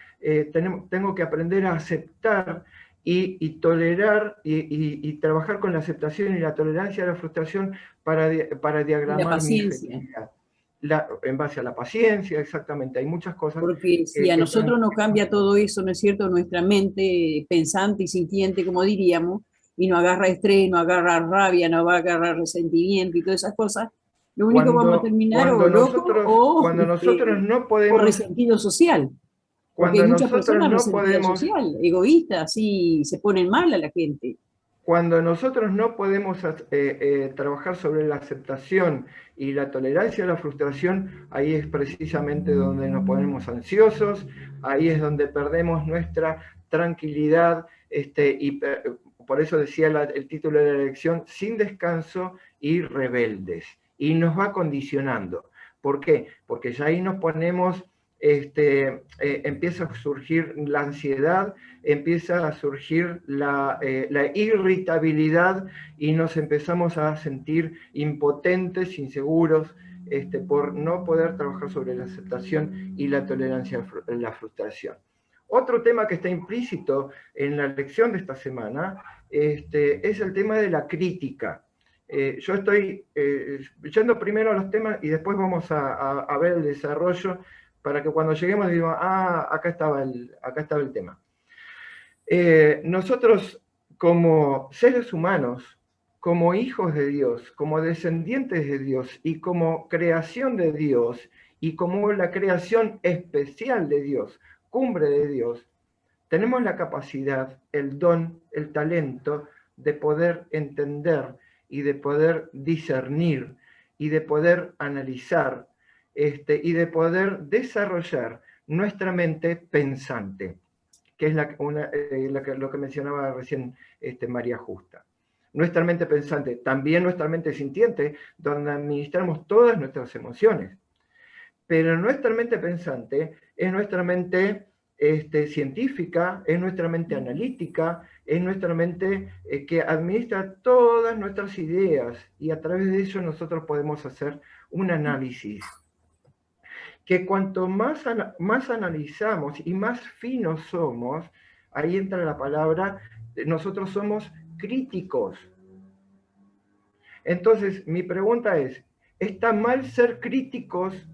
tengo que aprender a aceptar y tolerar y trabajar con la aceptación y la tolerancia a la frustración para diagramar mi felicidad. En base a la paciencia, exactamente, hay muchas cosas. Porque si a nosotros nos cambia todo eso, ¿no es cierto?, nuestra mente pensante y sintiente, como diríamos, y no agarra estrés, no agarra rabia, no va a agarrar resentimiento y todas esas cosas, lo único que vamos a terminar o loco cuando nosotros no podemos, o resentido social. Porque hay muchas personas resentidas social, egoístas, así se ponen mal a la gente. Cuando nosotros no podemos trabajar sobre la aceptación y la tolerancia a la frustración, ahí es precisamente donde nos ponemos ansiosos, ahí es donde perdemos nuestra tranquilidad, y por eso decía el título de la lección, sin descanso y rebeldes, y nos va condicionando. ¿Por qué? Porque ya ahí nos ponemos, empieza a surgir la ansiedad, empieza a surgir la irritabilidad y nos empezamos a sentir impotentes, inseguros, por no poder trabajar sobre la aceptación y la tolerancia a la frustración. Otro tema que está implícito en la lección de esta semana es el tema de la crítica. Yo estoy yendo primero a los temas y después vamos a ver el desarrollo para que cuando lleguemos digamos, acá estaba el tema. Nosotros como seres humanos, como hijos de Dios, como descendientes de Dios y como creación de Dios y como la creación especial de Dios, cumbre de Dios, tenemos la capacidad, el don, el talento de poder entender y de poder discernir y de poder analizar y de poder desarrollar nuestra mente pensante, que es lo que mencionaba recién María Justa. Nuestra mente pensante, también nuestra mente sintiente, donde administramos todas nuestras emociones. Pero nuestra mente pensante es nuestra mente científica, es nuestra mente analítica, es nuestra mente que administra todas nuestras ideas, y a través de eso nosotros podemos hacer un análisis. Que cuanto más analizamos y más finos somos, ahí entra la palabra, nosotros somos críticos. Entonces, mi pregunta es, ¿está mal ser críticos?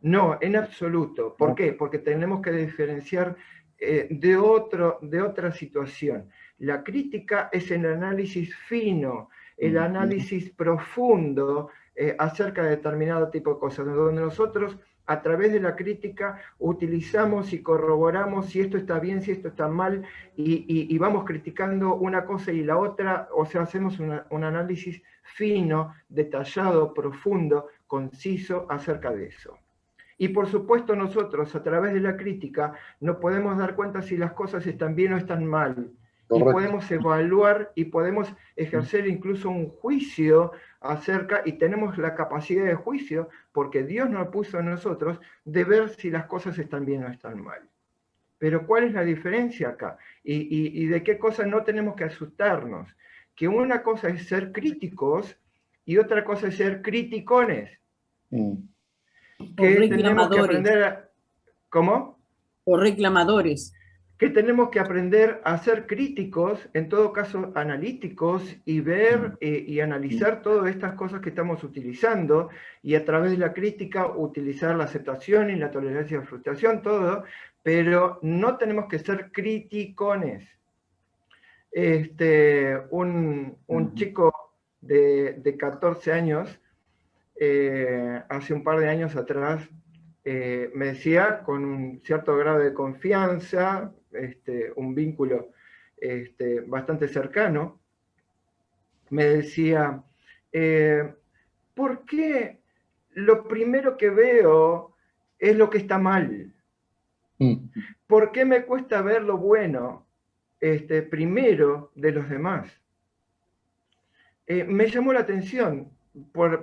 No, en absoluto. ¿Por qué? Porque tenemos que diferenciar de otra situación. La crítica es el análisis fino, el análisis profundo acerca de determinado tipo de cosas, donde nosotros a través de la crítica utilizamos y corroboramos si esto está bien, si esto está mal, y vamos criticando una cosa y la otra, o sea, hacemos un análisis fino, detallado, profundo, conciso acerca de eso. Y por supuesto nosotros, a través de la crítica, nos podemos dar cuenta si las cosas están bien o están mal. Correcto. Y podemos evaluar y podemos ejercer incluso un juicio acerca, y tenemos la capacidad de juicio, porque Dios nos puso a nosotros, de ver si las cosas están bien o están mal. Pero ¿cuál es la diferencia acá? Y de qué cosa no tenemos que asustarnos. Que una cosa es ser críticos y otra cosa es ser criticones. Que tenemos que aprender a, ¿cómo? O reclamadores. Que tenemos que aprender a ser críticos, en todo caso analíticos, y ver y analizar todas estas cosas que estamos utilizando, y a través de la crítica utilizar la aceptación y la tolerancia a la frustración, todo, pero no tenemos que ser criticones. Un chico de 14 años, hace un par de años atrás, me decía, con un cierto grado de confianza, un vínculo bastante cercano, me decía, ¿por qué lo primero que veo es lo que está mal? ¿Por qué me cuesta ver lo bueno primero de los demás? Me llamó la atención,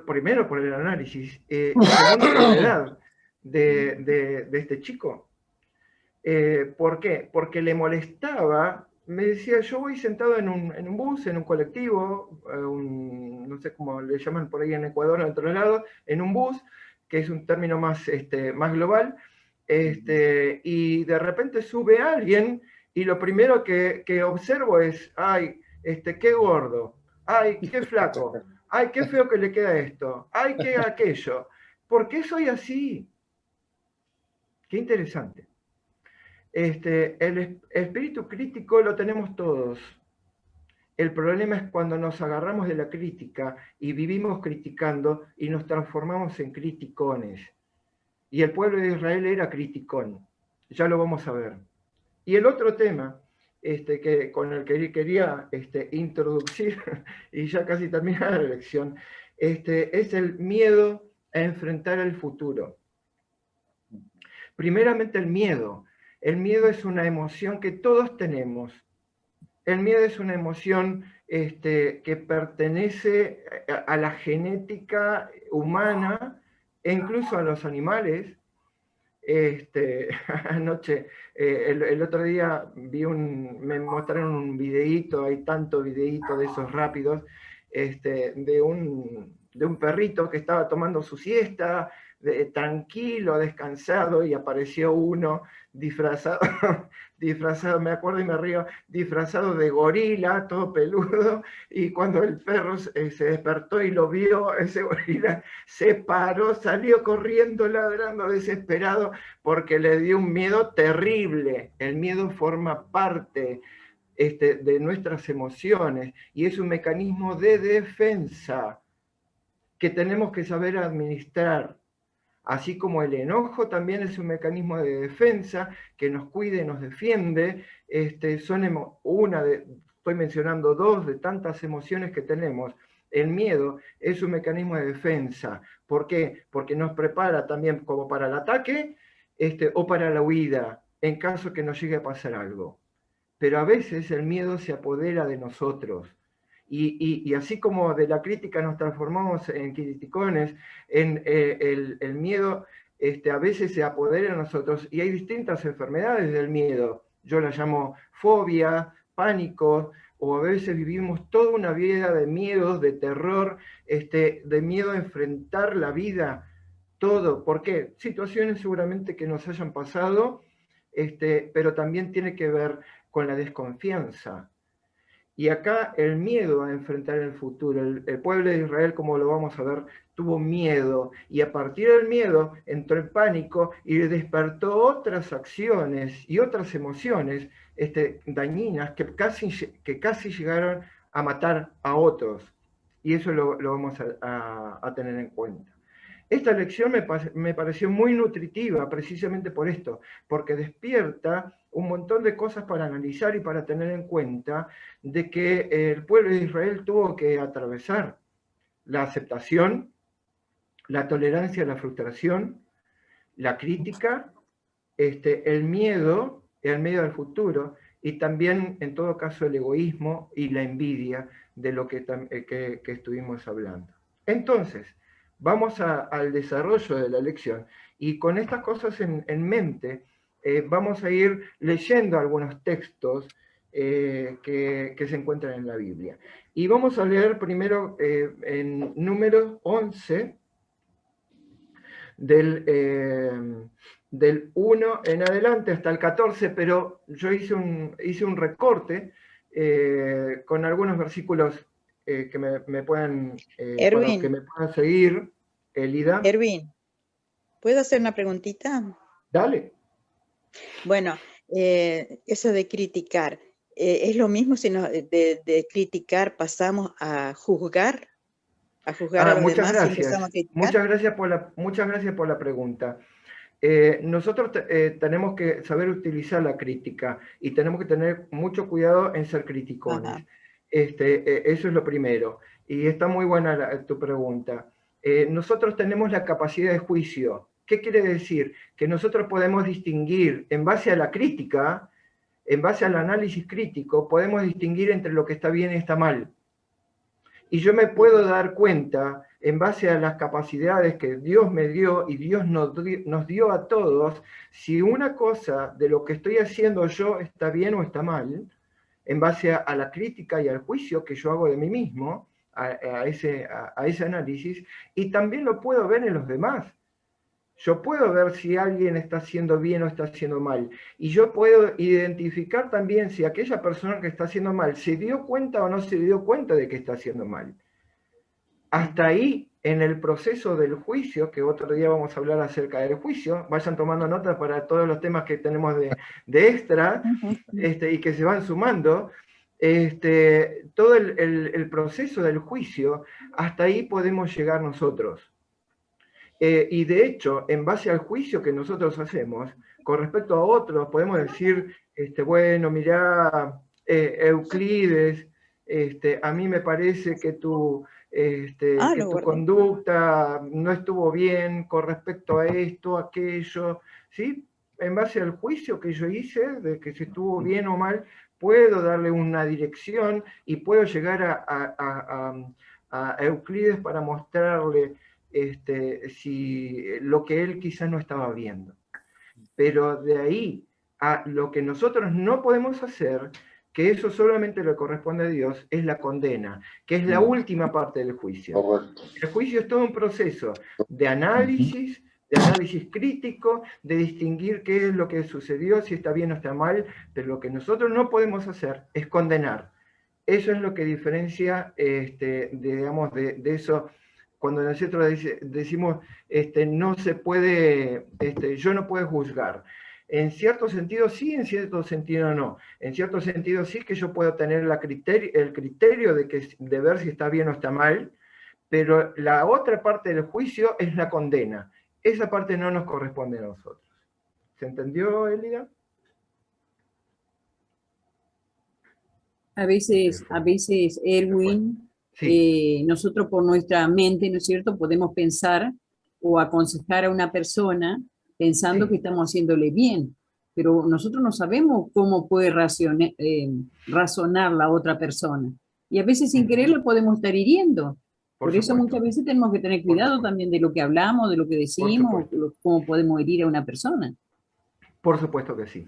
primero por el análisis, y segundo por la edad de este chico. ¿Por qué? Porque le molestaba, me decía, yo voy sentado en un bus, en un colectivo, no sé cómo le llaman por ahí en Ecuador, en otro lado, en un bus, que es un término más global, y de repente sube alguien, y lo primero que observo es, ay, qué gordo, ay, qué flaco, ay, qué feo que le queda esto, ay, qué aquello. ¿Por qué soy así? Qué interesante. El espíritu crítico lo tenemos todos. El problema es cuando nos agarramos de la crítica y vivimos criticando y nos transformamos en criticones. Y el pueblo de Israel era criticón. Ya lo vamos a ver. Y el otro tema con el que quería introducir, y ya casi termina la lección, es el miedo a enfrentar el futuro. Primeramente el miedo. El miedo es una emoción que todos tenemos. El miedo es una emoción que pertenece a la genética humana e incluso a los animales. Anoche, el otro día me mostraron un videíto, hay tanto videíto de esos rápidos, de un perrito que estaba tomando su siesta, tranquilo, descansado, y apareció uno disfrazado, me acuerdo y me río, disfrazado de gorila, todo peludo, y cuando el perro se despertó y lo vio, ese gorila se paró, salió corriendo, ladrando, desesperado, porque le dio un miedo terrible. El miedo forma parte de nuestras emociones, y es un mecanismo de defensa que tenemos que saber administrar. Así como el enojo también es un mecanismo de defensa que nos cuida y nos defiende, estoy mencionando dos de tantas emociones que tenemos. El miedo es un mecanismo de defensa. ¿Por qué? Porque nos prepara también como para el ataque o para la huida, en caso que nos llegue a pasar algo. Pero a veces el miedo se apodera de nosotros. Y así como de la crítica nos transformamos en criticones, el miedo a veces se apodera de nosotros y hay distintas enfermedades del miedo. Yo las llamo fobia, pánico, o a veces vivimos toda una vida de miedos, de terror, de miedo a enfrentar la vida, todo. ¿Por qué? Situaciones seguramente que nos hayan pasado, pero también tiene que ver con la desconfianza. Y acá el miedo a enfrentar el futuro. El pueblo de Israel, como lo vamos a ver, tuvo miedo, y a partir del miedo entró en pánico y despertó otras acciones y otras emociones dañinas que casi llegaron a matar a otros. Y eso lo vamos a tener en cuenta. Esta lección me pareció muy nutritiva precisamente por esto, porque despierta un montón de cosas para analizar y para tener en cuenta de que el pueblo de Israel tuvo que atravesar la aceptación, la tolerancia a la frustración, la crítica, el miedo al futuro, y también, en todo caso, el egoísmo y la envidia de lo que estuvimos hablando. Entonces, vamos al desarrollo de la lección, y con estas cosas en mente, vamos a ir leyendo algunos textos que se encuentran en la Biblia. Y vamos a leer primero en Números 11, del 1 en adelante hasta el 14, pero yo hice un recorte con algunos versículos que me puedan seguir, Elida. Erwin, ¿puedo hacer una preguntita? Dale. Bueno, eso de criticar, ¿es lo mismo si de criticar pasamos a juzgar? A juzgar a los muchas demás gracias. Y empezamos a criticar. Muchas gracias por la pregunta. Nosotros tenemos que saber utilizar la crítica y tenemos que tener mucho cuidado en ser criticones. Eso es lo primero. Y está muy buena tu pregunta. Nosotros tenemos la capacidad de juicio. ¿Qué quiere decir? Que nosotros podemos distinguir, en base a la crítica, en base al análisis crítico, podemos distinguir entre lo que está bien y está mal. Y yo me puedo dar cuenta, en base a las capacidades que Dios me dio y Dios nos dio a todos, si una cosa de lo que estoy haciendo yo está bien o está mal, en base a la crítica y al juicio que yo hago de mí mismo, a ese análisis, y también lo puedo ver en los demás. Yo puedo ver si alguien está haciendo bien o está haciendo mal. Y yo puedo identificar también si aquella persona que está haciendo mal se dio cuenta o no se dio cuenta de que está haciendo mal. Hasta ahí, en el proceso del juicio, que otro día vamos a hablar acerca del juicio, vayan tomando notas para todos los temas que tenemos de extra y que se van sumando, todo el proceso del juicio, hasta ahí podemos llegar nosotros. Y de hecho, en base al juicio que nosotros hacemos, con respecto a otros, podemos decir, bueno, mirá, Euclides, a mí me parece que tu conducta no estuvo bien con respecto a esto, aquello, ¿sí? En base al juicio que yo hice, de que si estuvo bien o mal, puedo darle una dirección y puedo llegar a Euclides para mostrarle si lo que él quizás no estaba viendo. Pero de ahí a lo que nosotros no podemos hacer, que eso solamente le corresponde a Dios, es la condena, que es la última parte del juicio. Correcto. El juicio es todo un proceso de análisis crítico, de distinguir qué es lo que sucedió, si está bien o está mal, pero lo que nosotros no podemos hacer es condenar. Eso es lo que diferencia, digamos, de eso. Cuando nosotros decimos, no se puede, yo no puedo juzgar. En cierto sentido sí, en cierto sentido no. En cierto sentido sí que yo puedo tener el criterio de ver si está bien o está mal, pero la otra parte del juicio es la condena. Esa parte no nos corresponde a nosotros. ¿Se entendió, Elida? A veces, Erwin, sí. Nosotros por nuestra mente, ¿no es cierto?, podemos pensar o aconsejar a una persona pensando que estamos haciéndole bien, pero nosotros no sabemos cómo puede razonar la otra persona. Y a veces sin querer lo podemos estar hiriendo. Por eso muchas veces tenemos que tener cuidado también de lo que hablamos, de lo que decimos, cómo podemos herir a una persona. Por supuesto que sí.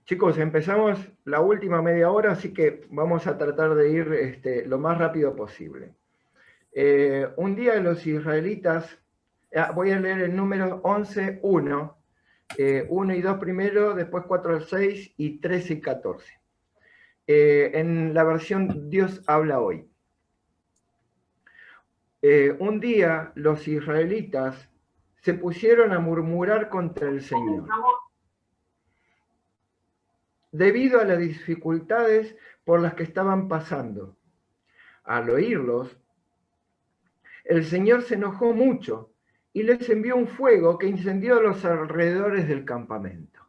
Chicos, empezamos la última media hora, así que vamos a tratar de ir lo más rápido posible. Un día los israelitas, voy a leer el número 11:1, 1 y 2 primero, después 4 al 6 y 13 y 14. En la versión Dios habla hoy. Un día los israelitas se pusieron a murmurar contra el Señor, debido a las dificultades por las que estaban pasando. Al oírlos, el Señor se enojó mucho y les envió un fuego que incendió los alrededores del campamento.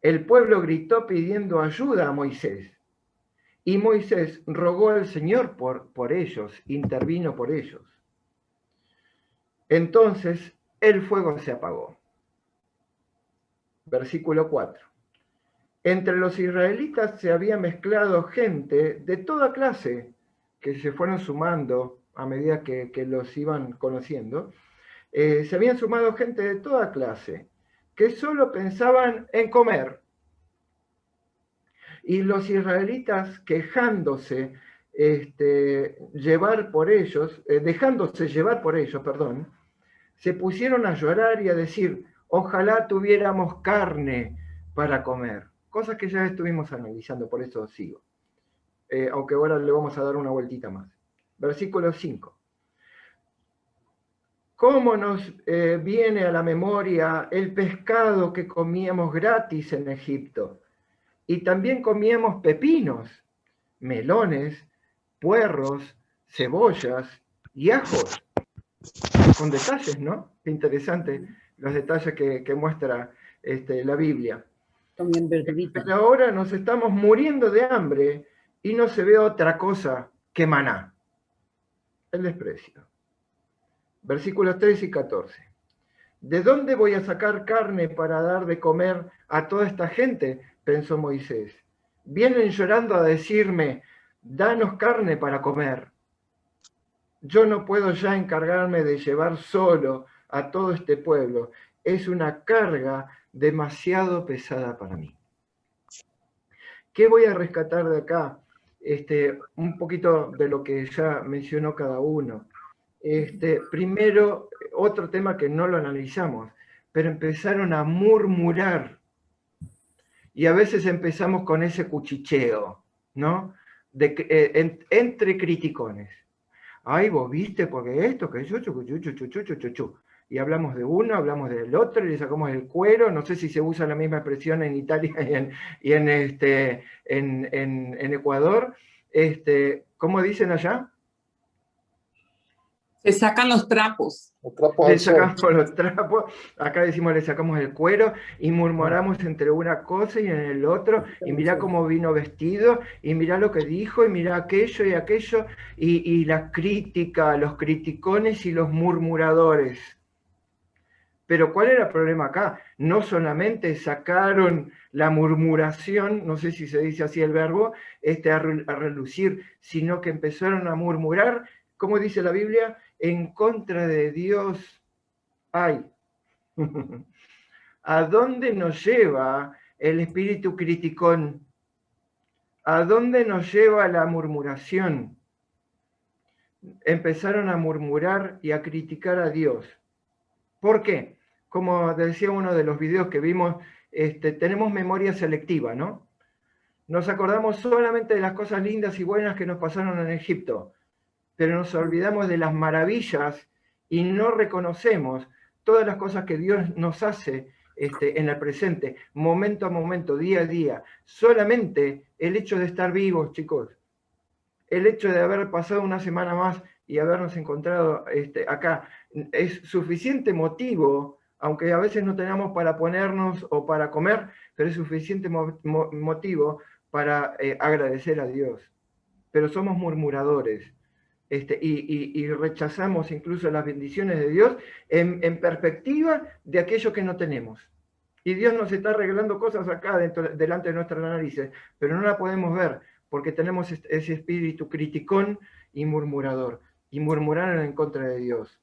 El pueblo gritó pidiendo ayuda a Moisés, y Moisés rogó al Señor por ellos, intervino por ellos. Entonces el fuego se apagó. Versículo 4. Entre los israelitas se había mezclado gente de toda clase que se fueron sumando a medida que los iban conociendo. Se habían sumado gente de toda clase que solo pensaban en comer. Y los israelitas dejándose llevar por ellos, se pusieron a llorar y a decir, ojalá tuviéramos carne para comer. Cosas que ya estuvimos analizando, por eso sigo. Aunque ahora le vamos a dar una vueltita más. Versículo 5. ¿Cómo nos viene a la memoria el pescado que comíamos gratis en Egipto? Y también comíamos pepinos, melones, puerros, cebollas y ajos. Con detalles, ¿no? Qué interesante los detalles que muestra la Biblia. Pero ahora nos estamos muriendo de hambre y no se ve otra cosa que maná. El desprecio. Versículos 13 y 14. ¿De dónde voy a sacar carne para dar de comer a toda esta gente?, pensó Moisés. Vienen llorando a decirme, danos carne para comer. Yo no puedo ya encargarme de llevar solo a todo este pueblo. Es una carga demasiado pesada para mí. ¿Qué voy a rescatar de acá? Un poquito de lo que ya mencionó cada uno. Primero, otro tema que no lo analizamos, pero empezaron a murmurar. Y a veces empezamos con ese cuchicheo, ¿no? Entre criticones. Ay, vos viste, porque esto, que yo. Y hablamos de uno, hablamos del otro, y le sacamos el cuero. No sé si se usa la misma expresión en Italia y en Ecuador. ¿Cómo dicen allá? Se sacan los trapos. Le sacamos los trapos, acá decimos le sacamos el cuero y murmuramos entre una cosa y en el otro, y mirá cómo vino vestido, y mirá lo que dijo, y mirá aquello y aquello, y la crítica, los criticones y los murmuradores. Pero ¿cuál era el problema acá? No solamente sacaron la murmuración, no sé si se dice así el verbo, a relucir, sino que empezaron a murmurar, ¿cómo dice la Biblia? En contra de Dios. ¡Ay! ¿A dónde nos lleva el espíritu criticón? ¿A dónde nos lleva la murmuración? Empezaron a murmurar y a criticar a Dios. ¿Por qué? Como decía uno de los videos que vimos, tenemos memoria selectiva, ¿no? Nos acordamos solamente de las cosas lindas y buenas que nos pasaron en Egipto, pero nos olvidamos de las maravillas y no reconocemos todas las cosas que Dios nos hace en el presente, momento a momento, día a día. Solamente el hecho de estar vivos, chicos, el hecho de haber pasado una semana más y habernos encontrado acá, es suficiente motivo, aunque a veces no tenemos para ponernos o para comer, pero es suficiente motivo para agradecer a Dios. Pero somos murmuradores. Y rechazamos incluso las bendiciones de Dios en perspectiva de aquello que no tenemos. Y Dios nos está regalando cosas acá delante de nuestras narices, pero no la podemos ver porque tenemos ese espíritu criticón y murmurador, y murmuraron en contra de Dios.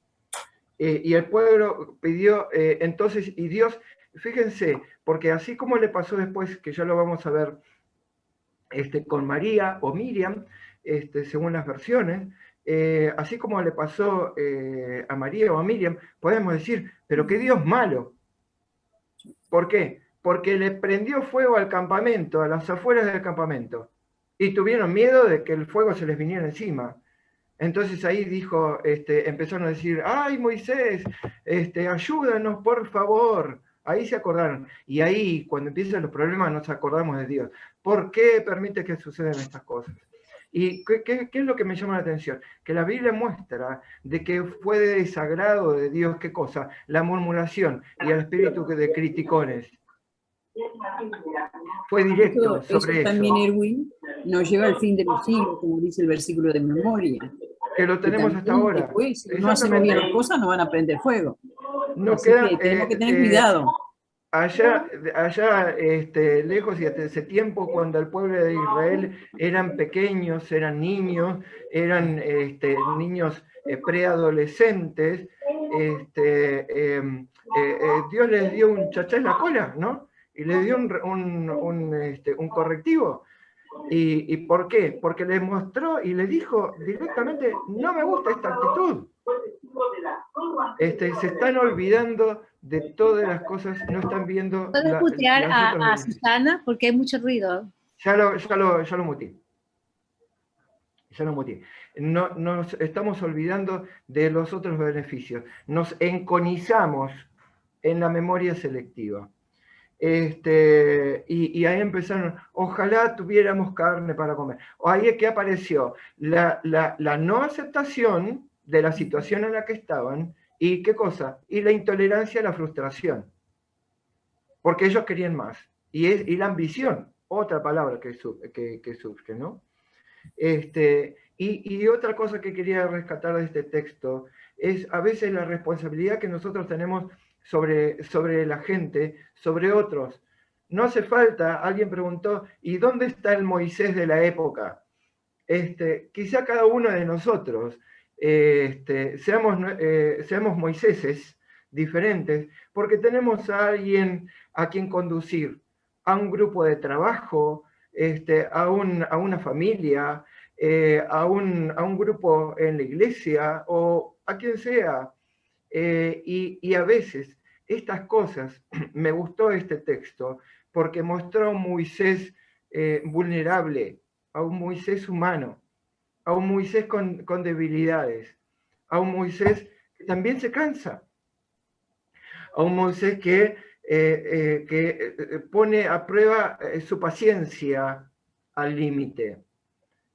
Y el pueblo pidió, entonces, y Dios, fíjense, porque así como le pasó después, que ya lo vamos a ver, con María o Miriam, según las versiones, así como le pasó a María o a Miriam, podemos decir, pero qué Dios malo. ¿Por qué? Porque le prendió fuego al campamento, a las afueras del campamento, y tuvieron miedo de que el fuego se les viniera encima. Entonces ahí dijo, empezaron a decir, ¡ay, Moisés, ayúdanos, por favor! Ahí se acordaron. Y ahí, cuando empiezan los problemas, nos acordamos de Dios. ¿Por qué permite que sucedan estas cosas? ¿Y qué es lo que me llama la atención? Que la Biblia muestra de que fue de desagrado de Dios, ¿qué cosa? La murmuración y el espíritu de criticones. Fue directo sobre eso. También, Erwin, nos lleva al fin de los siglos, como dice el versículo de memoria. Que lo tenemos hasta ahora. Después, si no hacemos bien las cosas, no van a prender fuego. No así queda, que tenemos que tener cuidado. Allá lejos y hasta ese tiempo, cuando el pueblo de Israel eran pequeños, eran niños preadolescentes, Dios les dio un chachá en la cola, ¿no? Y les dio un correctivo. ¿Y por qué? Porque les mostró y les dijo directamente, no me gusta esta actitud. Se están olvidando de todas las cosas, no están viendo... ¿Puedo putear a Susana? Porque hay mucho ruido. Ya lo muteé. Ya lo muteé. No, nos estamos olvidando de los otros beneficios. Nos enconizamos en la memoria selectiva. Y ahí empezaron, ojalá tuviéramos carne para comer. O ahí es que apareció la no aceptación de la situación en la que estaban, y qué cosa, y la intolerancia a la frustración, porque ellos querían más, y la ambición, otra palabra que surge, ¿no? Y otra cosa que quería rescatar de este texto es a veces la responsabilidad que nosotros tenemos sobre la gente, sobre otros. No hace falta, alguien preguntó, ¿y dónde está el Moisés de la época? Quizá cada uno de nosotros seamos Moiséses diferentes, porque tenemos a alguien a quien conducir, a un grupo de trabajo, a una familia, a un grupo en la iglesia, o a quien sea. Y a veces estas cosas, me gustó este texto, porque mostró a un Moisés vulnerable, a un Moisés humano, a un Moisés con debilidades, a un Moisés que también se cansa, a un Moisés que pone a prueba su paciencia al límite,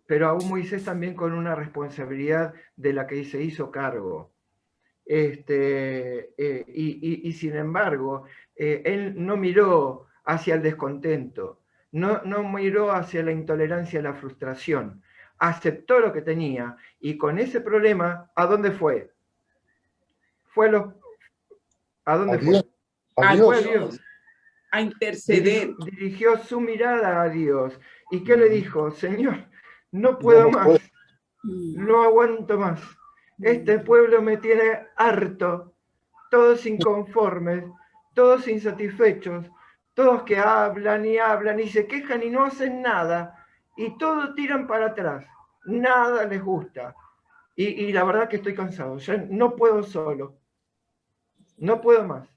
pero a un Moisés también con una responsabilidad de la que se hizo cargo. Y sin embargo, él no miró hacia el descontento, no miró hacia la intolerancia, la frustración, aceptó lo que tenía, y con ese problema, ¿a dónde fue? ¿A dónde fue? A Dios. A interceder. Dirigió su mirada a Dios. ¿Y qué le dijo? Señor, no puedo más, no aguanto más. Este pueblo me tiene harto, todos inconformes, todos insatisfechos, todos que hablan y se quejan y no hacen nada, y todos tiran para atrás, nada les gusta. Y la verdad que estoy cansado, ya no puedo solo, no puedo más.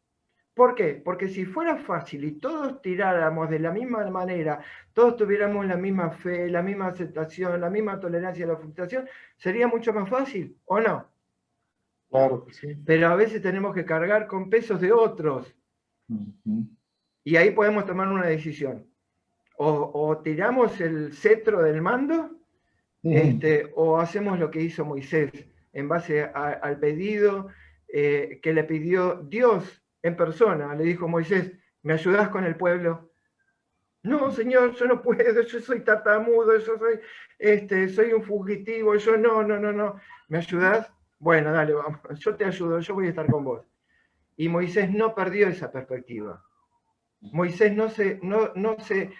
¿Por qué? Porque si fuera fácil y todos tiráramos de la misma manera, todos tuviéramos la misma fe, la misma aceptación, la misma tolerancia a la frustración, sería mucho más fácil, ¿o no? Claro que sí. Pero a veces tenemos que cargar con pesos de otros. Y ahí podemos tomar una decisión. O tiramos el cetro del mando, o hacemos lo que hizo Moisés en base al pedido que le pidió Dios en persona. Le dijo: Moisés, ¿me ayudás con el pueblo? No, Señor, yo no puedo, yo soy tartamudo, yo soy un fugitivo, yo no. ¿Me ayudás? Bueno, dale, vamos, yo te ayudo, yo voy a estar con vos. Y Moisés no perdió esa perspectiva. Moisés no se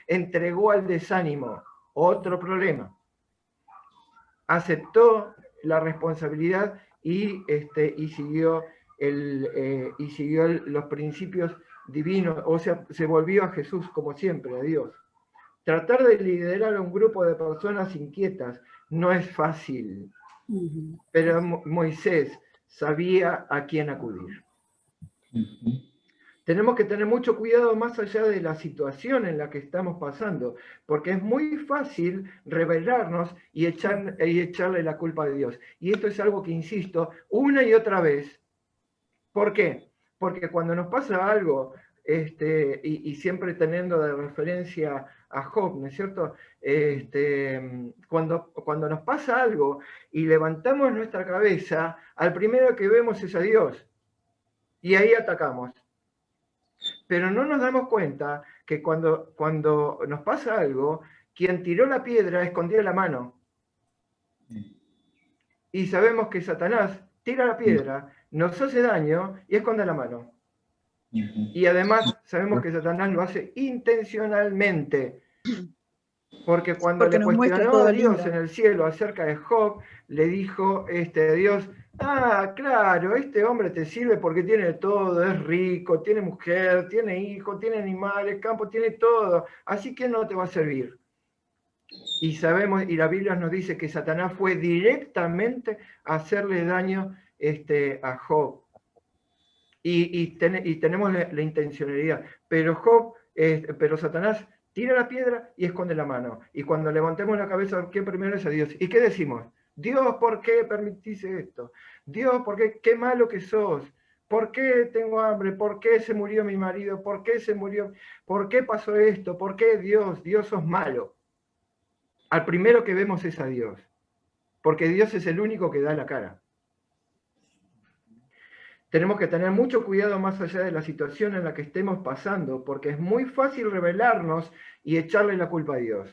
entregó al desánimo. Otro problema. aceptó la responsabilidad y siguió los principios divinos, o sea, se volvió a Jesús como siempre, a Dios. Tratar de liderar a un grupo de personas inquietas no es fácil, pero Moisés sabía a quién acudir. Tenemos que tener mucho cuidado más allá de la situación en la que estamos pasando, porque es muy fácil rebelarnos y echarle la culpa a Dios. Y esto es algo que insisto una y otra vez. ¿Por qué? Porque cuando nos pasa algo, y siempre teniendo de referencia a Job, ¿no es cierto? Cuando nos pasa algo y levantamos nuestra cabeza, al primero que vemos es a Dios. Y ahí atacamos. Pero no nos damos cuenta que cuando nos pasa algo, quien tiró la piedra escondía la mano. Y sabemos que Satanás tira la piedra, nos hace daño y esconde la mano. Y además sabemos que Satanás lo hace intencionalmente. Porque cuando le cuestionó a Dios en el cielo acerca de Job, le dijo Dios, claro, este hombre te sirve porque tiene todo, es rico, tiene mujer, tiene hijos, tiene animales, campo, tiene todo, así que no te va a servir. Y sabemos, y la Biblia nos dice que Satanás fue directamente a hacerle daño a Job. Y tenemos la intencionalidad, pero Satanás tira la piedra y esconde la mano. Y cuando levantemos la cabeza, ¿quién primero es a Dios? ¿Y qué decimos? Dios, ¿por qué permitís esto? Dios, ¿por qué? Qué malo que sos. ¿Por qué tengo hambre? ¿Por qué se murió mi marido? ¿Por qué se murió? ¿Por qué pasó esto? ¿Por qué Dios? Dios sos malo. Al primero que vemos es a Dios. Porque Dios es el único que da la cara. Tenemos que tener mucho cuidado más allá de la situación en la que estemos pasando, porque es muy fácil rebelarnos y echarle la culpa a Dios.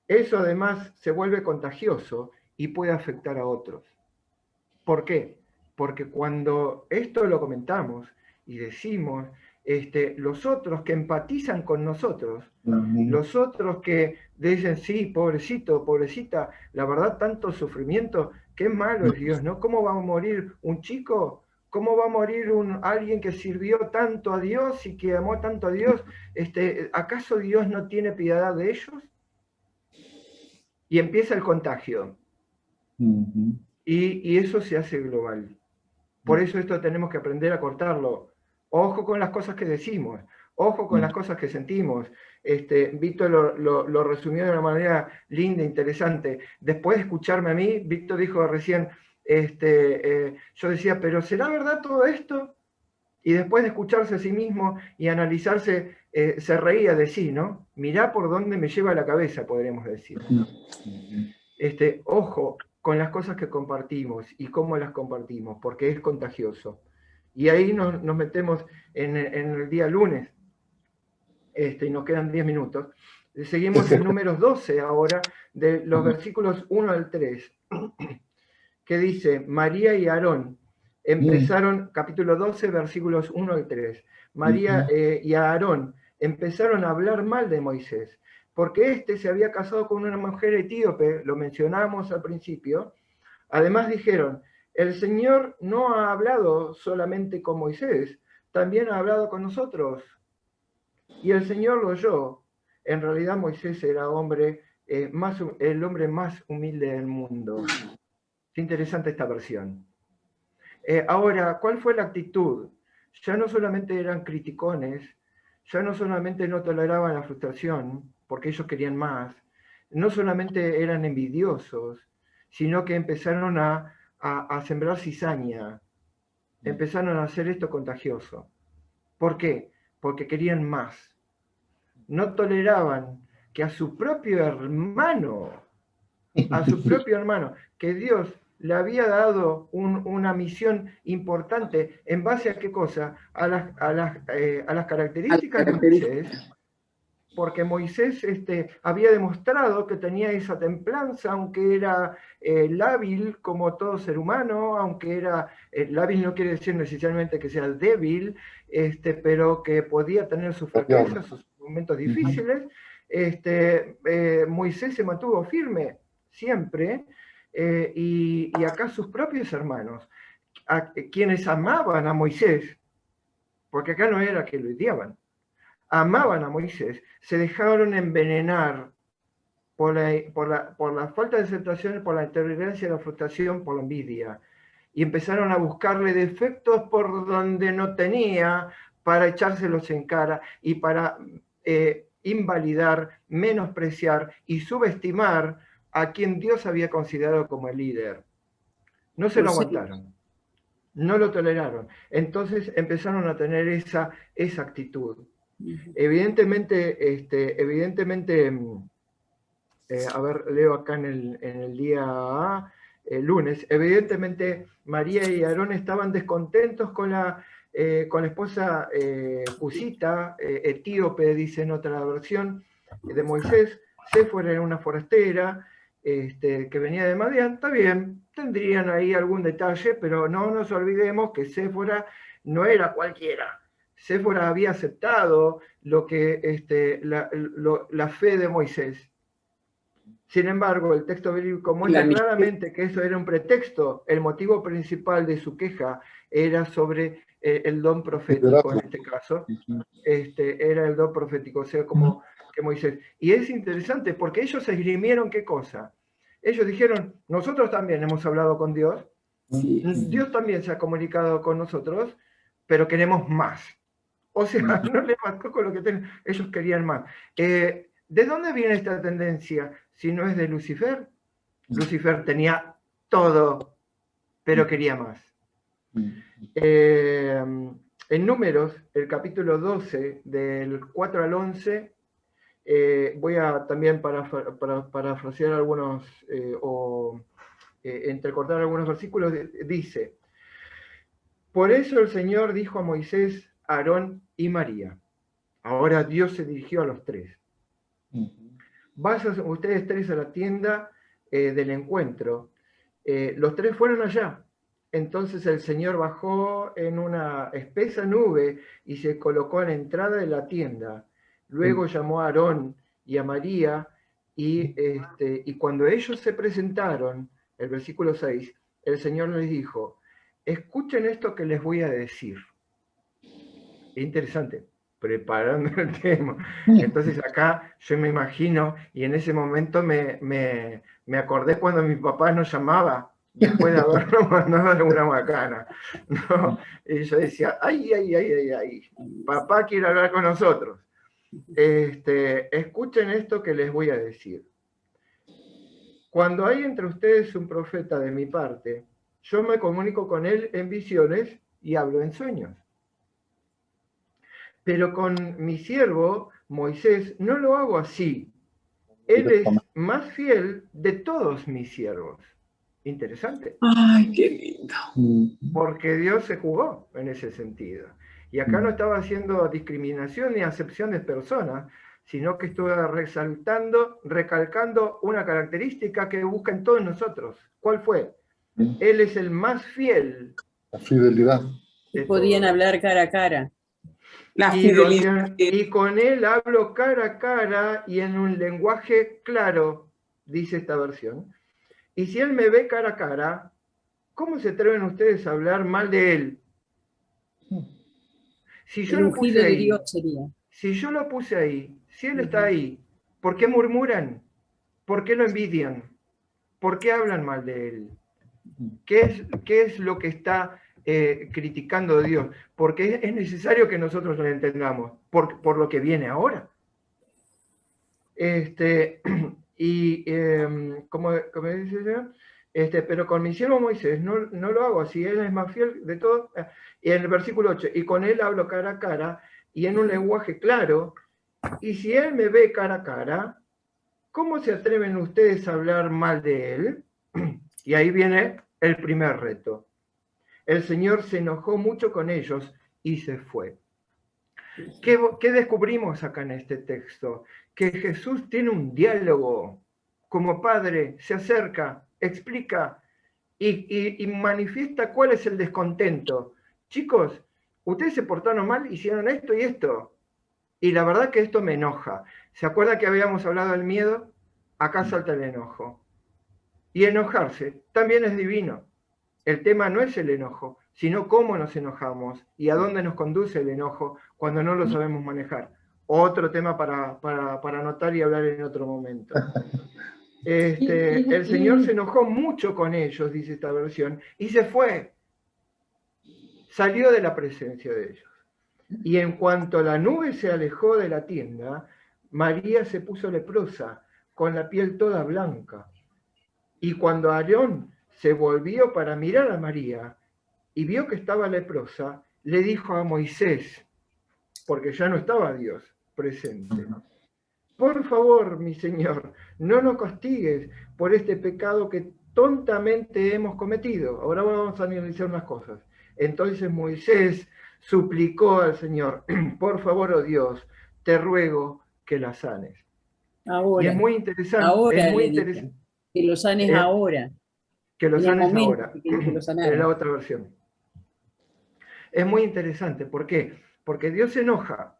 Eso además se vuelve contagioso y puede afectar a otros. ¿Por qué? Porque cuando esto lo comentamos y decimos, los otros que empatizan con nosotros, los otros que dicen, sí, pobrecito, pobrecita, la verdad, tanto sufrimiento, qué malo es Dios, ¿no? ¿Cómo va a morir un chico? ¿Cómo va a morir alguien que sirvió tanto a Dios y que amó tanto a Dios? ¿Acaso Dios no tiene piedad de ellos? Y empieza el contagio. Y eso se hace global. Por eso esto tenemos que aprender a cortarlo. Ojo con las cosas que decimos, ojo con las cosas que sentimos. Víctor lo resumió de una manera linda, interesante. Después de escucharme a mí, Víctor dijo recién, yo decía, ¿pero será verdad todo esto? Y después de escucharse a sí mismo y analizarse, se reía de sí, ¿no? Mirá por dónde me lleva la cabeza, podríamos decir. Ojo con las cosas que compartimos y cómo las compartimos, porque es contagioso. Y ahí nos metemos en el día lunes, y nos quedan 10 minutos. Seguimos en números 12 ahora, de los versículos 1 al 3, que dice, María y Aarón empezaron, capítulo 12, versículos 1 al 3. María y Aarón empezaron a hablar mal de Moisés, porque se había casado con una mujer etíope, lo mencionamos al principio. Además dijeron, el Señor no ha hablado solamente con Moisés, también ha hablado con nosotros. Y el Señor lo oyó. En realidad Moisés era el hombre más humilde del mundo. Es interesante esta versión. Ahora, ¿cuál fue la actitud? Ya no solamente eran criticones, ya no solamente no toleraban la frustración, porque ellos querían más, no solamente eran envidiosos, sino que empezaron a sembrar cizaña, empezaron a hacer esto contagioso. ¿Por qué? Porque querían más. No toleraban que a su propio hermano, que Dios le había dado una misión importante, ¿en base a qué cosa? A las características de Moisés, porque Moisés había demostrado que tenía esa templanza, aunque era lábil como todo ser humano, aunque era lábil no quiere decir necesariamente que sea débil, pero que podía tener sus fracasos, sus momentos difíciles. Moisés se mantuvo firme, siempre, y acá sus propios hermanos, a quienes amaban a Moisés, porque acá no era que lo odiaban, amaban a Moisés, se dejaron envenenar por la falta de aceptación, por la intolerancia, la frustración, por la envidia. Y empezaron a buscarle defectos por donde no tenía, para echárselos en cara y para invalidar, menospreciar y subestimar a quien Dios había considerado como el líder. No se lo aguantaron, no lo toleraron. Entonces empezaron a tener esa actitud. Evidentemente, a ver, leo acá en el día lunes, evidentemente María y Aarón estaban descontentos con la esposa cusita, etíope, dice en otra versión, de Moisés. Séfora era una forastera que venía de Madián. Está bien, tendrían ahí algún detalle, pero no nos olvidemos que Séfora no era cualquiera. Séfora había aceptado lo que, la fe de Moisés. Sin embargo, el texto bíblico muestra claramente que eso era un pretexto. El motivo principal de su queja era sobre el don profético, en este caso. Era el don profético, o sea, como que Moisés. Y es interesante porque ellos esgrimieron ¿qué cosa? Ellos dijeron, nosotros también hemos hablado con Dios, Dios también se ha comunicado con nosotros, pero queremos más. O sea, no les bastó con lo que tenían, ellos querían más. ¿De dónde viene esta tendencia? Si no es de Lucifer. Lucifer tenía todo, pero quería más. En Números, el capítulo 12, del 4 al 11, voy a también parafrasear algunos, entrecortar algunos versículos, dice: por eso el Señor dijo a Moisés, Aarón y María. Ahora Dios se dirigió a los tres. Vayan ustedes tres a la tienda del encuentro. Los tres fueron allá. Entonces el Señor bajó en una espesa nube y se colocó a la entrada de la tienda. Luego llamó a Aarón y a María, y cuando ellos se presentaron, el versículo 6, el Señor les dijo: escuchen esto que les voy a decir. Interesante, preparando el tema. Entonces acá yo me imagino, y en ese momento me acordé cuando mi papá nos llamaba, después de habernos mandado a una macana, ¿no? Y yo decía, ay, papá quiere hablar con nosotros. Escuchen esto que les voy a decir. Cuando hay entre ustedes un profeta de mi parte, yo me comunico con él en visiones y hablo en sueños. Pero con mi siervo, Moisés, no lo hago así. Él es más fiel de todos mis siervos. Interesante. Ay, qué lindo. Porque Dios se jugó en ese sentido. Y acá no estaba haciendo discriminación ni acepción de personas, sino que estuvo recalcando una característica que busca en todos nosotros. ¿Cuál fue? Él es el más fiel. La fidelidad. Podían hablar cara a cara. Y con él hablo cara a cara y en un lenguaje claro, dice esta versión. Y si él me ve cara a cara, ¿cómo se atreven ustedes a hablar mal de él? Si yo lo puse ahí, si yo lo puse ahí, si él está ahí, ¿por qué murmuran? ¿Por qué lo envidian? ¿Por qué hablan mal de él? ¿Qué es lo que está criticando Dios? Porque es necesario que nosotros lo entendamos, por lo que viene ahora. Como dice el Señor, pero con mi siervo Moisés no lo hago así, él es más fiel de todos. Y en el versículo 8, y con él hablo cara a cara y en un lenguaje claro, y si él me ve cara a cara, ¿cómo se atreven ustedes a hablar mal de él? Y ahí viene el primer reto. El Señor se enojó mucho con ellos y se fue. ¿Qué descubrimos acá en este texto? Que Jesús tiene un diálogo como Padre, se acerca, explica y manifiesta cuál es el descontento. Chicos, ustedes se portaron mal, hicieron esto y esto. Y la verdad que esto me enoja. ¿Se acuerda que habíamos hablado del miedo? Acá salta el enojo. Y enojarse también es divino. El tema no es el enojo, sino cómo nos enojamos y a dónde nos conduce el enojo cuando no lo sabemos manejar. Otro tema para anotar y hablar en otro momento. El Señor se enojó mucho con ellos, dice esta versión, y se fue. Salió de la presencia de ellos. Y en cuanto la nube se alejó de la tienda, María se puso leprosa, con la piel toda blanca. Y cuando Aarón se volvió para mirar a María y vio que estaba leprosa, le dijo a Moisés, porque ya no estaba Dios presente: por favor, mi Señor, no nos castigues por este pecado que tontamente hemos cometido. Ahora vamos a analizar unas cosas. Entonces Moisés suplicó al Señor: por favor, oh Dios, te ruego que la sanes. Ahora, y es muy interesante. Ahora es muy interesante. Que lo sanes ahora. Que lo sanes ahora. Que lo En la otra versión. Es muy interesante. ¿Por qué? Porque Dios se enoja.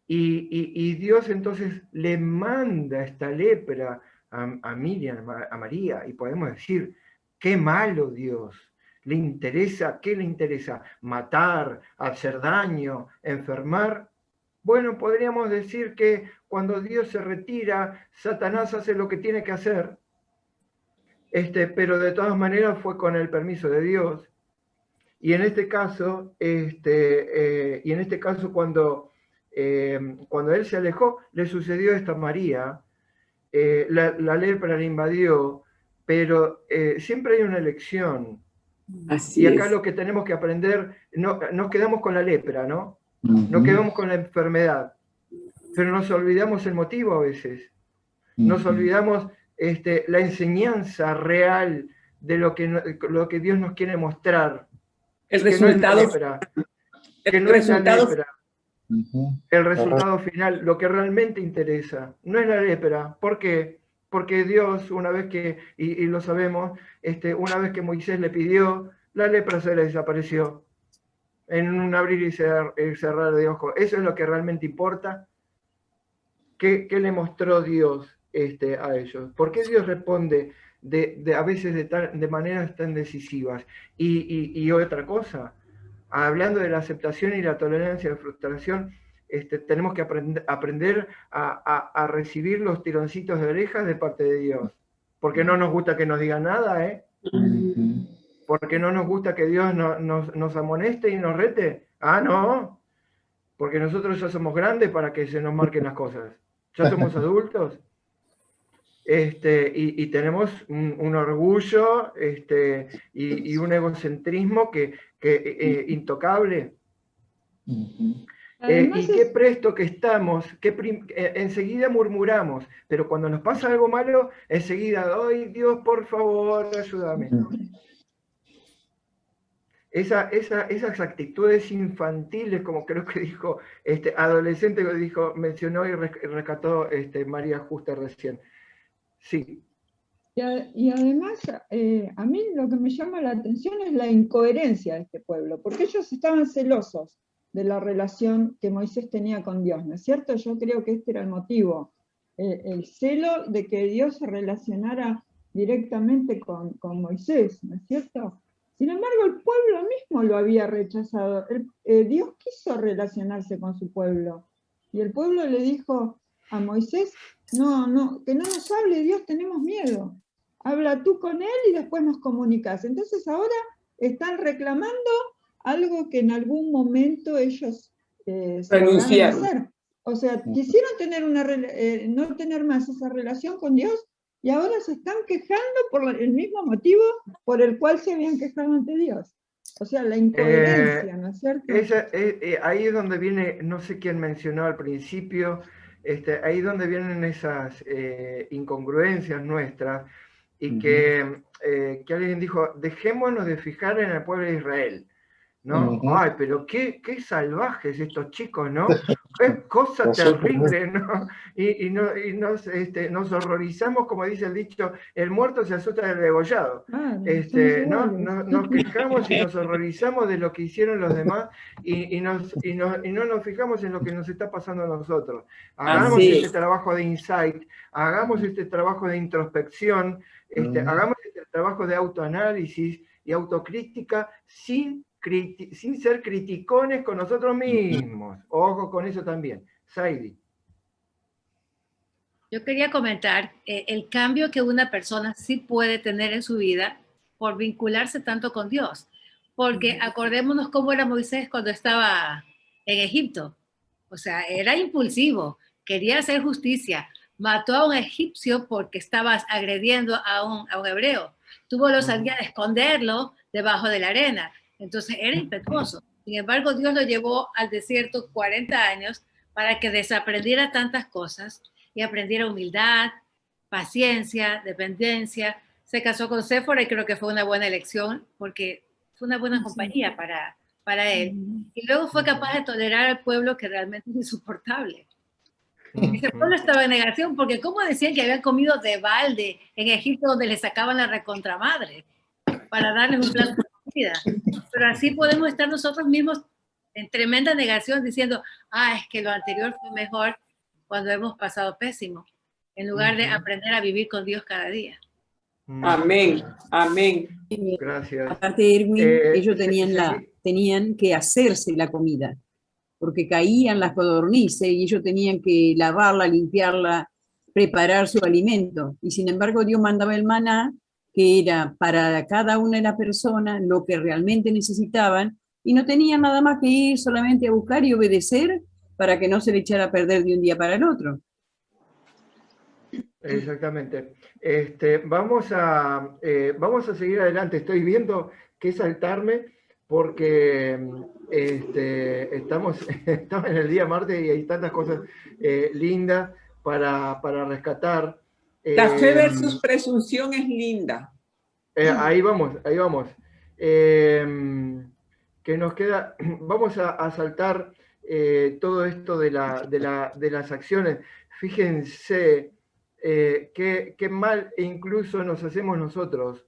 Y Dios entonces le manda esta lepra a Miriam, a María, y podemos decir: qué malo Dios. ¿Le interesa? ¿Qué le interesa? ¿Matar? ¿Hacer daño? ¿Enfermar? Bueno, podríamos decir que cuando Dios se retira, Satanás hace lo que tiene que hacer, pero de todas maneras fue con el permiso de Dios. Y en este caso, cuando él se alejó, le sucedió esto a María. La lepra le invadió, pero siempre hay una elección. Así y acá es. lo que tenemos que aprender, nos quedamos con la lepra, ¿no? Nos quedamos con la enfermedad, pero nos olvidamos el motivo a veces. Nos olvidamos la enseñanza real de lo que Dios nos quiere mostrar. El resultado, El resultado final, lo que realmente interesa, no es la lepra. ¿Por qué? Porque Dios, una vez que, y lo sabemos, una vez que Moisés le pidió, la lepra se le desapareció en un abrir y cerrar de ojos. Eso es lo que realmente importa. ¿Qué le mostró Dios a ellos? ¿Por qué Dios responde a veces de maneras tan decisivas? Y otra cosa, hablando de la aceptación y la tolerancia de frustración, tenemos que aprender a recibir los tironcitos de orejas de parte de Dios. Porque no nos gusta que nos digan nada, ¿eh? Porque no nos gusta que Dios nos amoneste y nos rete. Ah, no. Porque nosotros ya somos grandes para que se nos marquen las cosas. Ya somos adultos. Y tenemos un orgullo y un egocentrismo que intocable. Y qué presto que estamos, enseguida murmuramos, pero cuando nos pasa algo malo, enseguida: ¡ay, Dios, por favor, ayúdame! Esas actitudes infantiles, como creo que dijo adolescente, mencionó y rescató María Justa recién. Sí. Y además, a mí lo que me llama la atención es la incoherencia de este pueblo, porque ellos estaban celosos de la relación que Moisés tenía con Dios, ¿no es cierto? Yo creo que este era el motivo, el celo de que Dios se relacionara directamente con Moisés, ¿no es cierto? Sin embargo, el pueblo mismo lo había rechazado. Dios quiso relacionarse con su pueblo, y el pueblo le dijo a Moisés: no, que no nos hable Dios, tenemos miedo. Habla tú con él y después nos comunicas. Entonces ahora están reclamando algo que en algún momento ellos renunciaron a hacer. O sea, quisieron tener no tener más esa relación con Dios, y ahora se están quejando por el mismo motivo por el cual se habían quejado ante Dios. O sea, la incoherencia, ¿no es cierto? Ahí es donde viene, no sé quién mencionó al principio, ahí es donde vienen esas incongruencias nuestras, y que alguien dijo: dejémonos de fijar en el pueblo de Israel. ¿no? Ay, pero qué salvajes estos chicos, ¿no? Es cosa terrible, ¿no? Y nos horrorizamos, como dice el dicho, el muerto se asusta del degollado. ¿No? Nos quejamos y nos horrorizamos de lo que hicieron los demás y no nos fijamos en lo que nos está pasando a nosotros. Hagamos este trabajo de insight, hagamos este trabajo de introspección, hagamos este trabajo de autoanálisis y autocrítica sin ser criticones con nosotros mismos. Ojo con eso también. Saidi. Yo quería comentar el cambio que una persona sí puede tener en su vida por vincularse tanto con Dios. Porque acordémonos cómo era Moisés cuando estaba en Egipto. O sea, era impulsivo, quería hacer justicia, mató a un egipcio porque estaba agrediendo a un hebreo. Tuvo la osadía de esconderlo debajo de la arena. Entonces era impetuoso. Sin embargo, Dios lo llevó al desierto 40 años para que desaprendiera tantas cosas y aprendiera humildad, paciencia, dependencia. Se casó con Séfora y creo que fue una buena elección porque fue una buena compañía para él. Y luego fue capaz de tolerar al pueblo que realmente es insoportable. Ese pueblo estaba en negación porque ¿cómo decían que habían comido de balde en Egipto donde le sacaban la recontramadre para darles un plato de comida? Pero así podemos estar nosotros mismos en tremenda negación diciendo, es que lo anterior fue mejor cuando hemos pasado pésimo, en lugar de aprender a vivir con Dios cada día. Amén, amén. Gracias. Aparte, Erwin, ellos tenían que hacerse la comida, porque caían las codornices y ellos tenían que lavarla, limpiarla, preparar su alimento. Y sin embargo, Dios mandaba el maná, que era para cada una de las personas lo que realmente necesitaban, y no tenían nada más que ir solamente a buscar y obedecer para que no se le echara a perder de un día para el otro. Exactamente. Vamos a seguir adelante. Estoy viendo que saltarme porque estamos en el día martes y hay tantas cosas lindas para rescatar. La fe versus presunción es linda. Ahí vamos. Que nos queda, vamos a saltar todo esto de las acciones. Fíjense qué mal incluso nos hacemos nosotros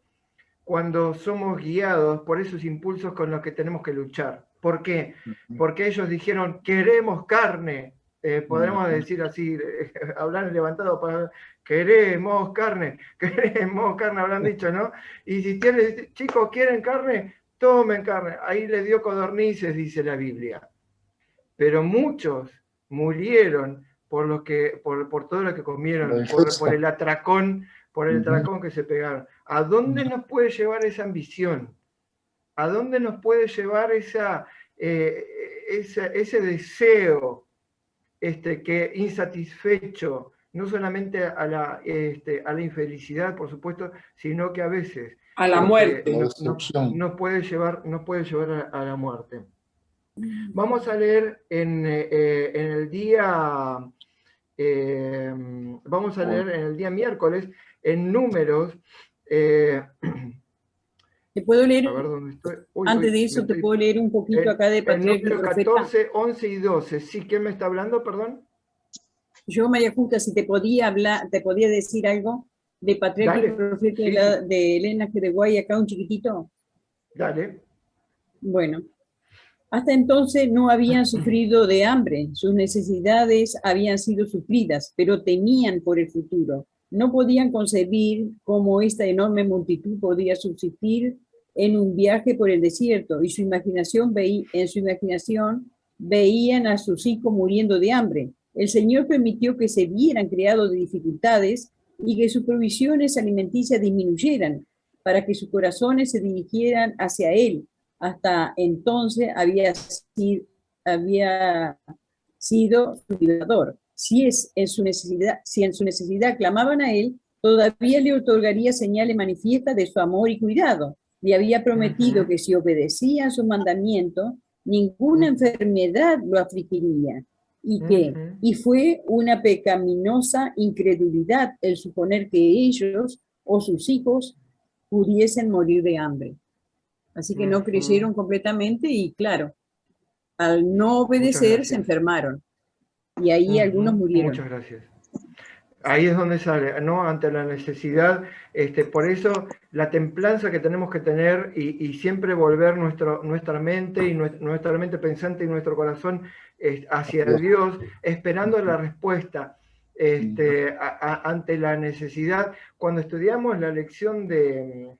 cuando somos guiados por esos impulsos con los que tenemos que luchar. ¿Por qué? Porque ellos dijeron, queremos carne. Podremos decir así, hablar levantado para queremos carne, habrán dicho, ¿no? Y si chicos, ¿quieren carne? Tomen carne. Ahí les dio codornices, dice la Biblia. Pero muchos murieron por todo lo que comieron, por el atracón, que se pegaron. ¿A dónde nos puede llevar esa ambición? ¿A dónde nos puede llevar ese deseo que insatisfecho, no solamente a la infelicidad, por supuesto, sino que a veces a la muerte nos puede llevar a la muerte? Vamos a leer en el día miércoles en Números. ¿Te puedo leer? A ver dónde estoy. Antes de eso, te puedo leer un poquito acá de Patriarca y Profeta. 14, 11 y 12. Sí, ¿quién me está hablando? Perdón. Yo, María Justa, si te podía decir algo de Patriarca y Profeta de Elena G. de Guay, acá un chiquitito. Dale. Bueno. Hasta entonces no habían sufrido de hambre, sus necesidades habían sido suplidas, pero temían por el futuro. No podían concebir cómo esta enorme multitud podía subsistir en un viaje por el desierto, y en su imaginación veían a sus hijos muriendo de hambre. El Señor permitió que se vieran creados de dificultades y que sus provisiones alimenticias disminuyeran, para que sus corazones se dirigieran hacia Él. Hasta entonces había sido su libertador. Si en su necesidad clamaban a él, todavía le otorgaría señales manifiestas de su amor y cuidado. Le había prometido que si obedecían sus mandamientos, ninguna enfermedad lo afligiría. Y fue una pecaminosa incredulidad el suponer que ellos o sus hijos pudiesen morir de hambre. Así que no creyeron completamente y claro, al no obedecer se enfermaron. Y ahí algunos murieron. Muchas gracias. Ahí es donde sale, ¿no? Ante la necesidad, por eso la templanza que tenemos que tener y siempre volver nuestra mente y nuestra mente pensante y nuestro corazón hacia Dios, esperando la respuesta ante la necesidad. Cuando estudiamos la lección de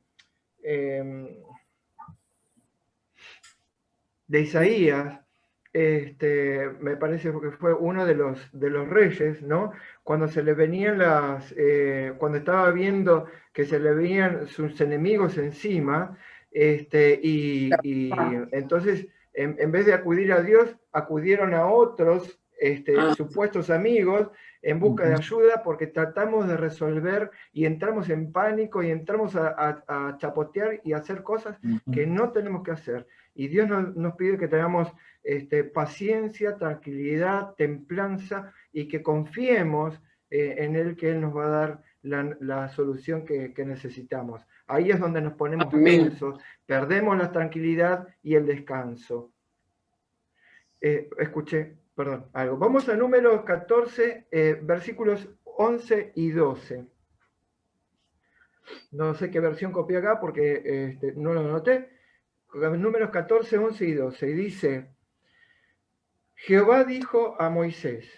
Isaías, me parece que fue uno de los reyes, ¿no? Cuando se le venían cuando estaba viendo que se le venían sus enemigos encima, y entonces en vez de acudir a Dios, acudieron a otros supuestos amigos en busca de ayuda, porque tratamos de resolver y entramos en pánico y entramos a chapotear y a hacer cosas que no tenemos que hacer. Y Dios nos pide que tengamos paciencia, tranquilidad, templanza y que confiemos en Él, que Él nos va a dar la solución que necesitamos. Ahí es donde nos ponemos tensos, perdemos la tranquilidad y el descanso. Escuché, perdón, algo. Vamos a Números 14, versículos 11 y 12. No sé qué versión copié acá porque no lo anoté. Números 14, 11 y 12. Y dice: Jehová dijo a Moisés,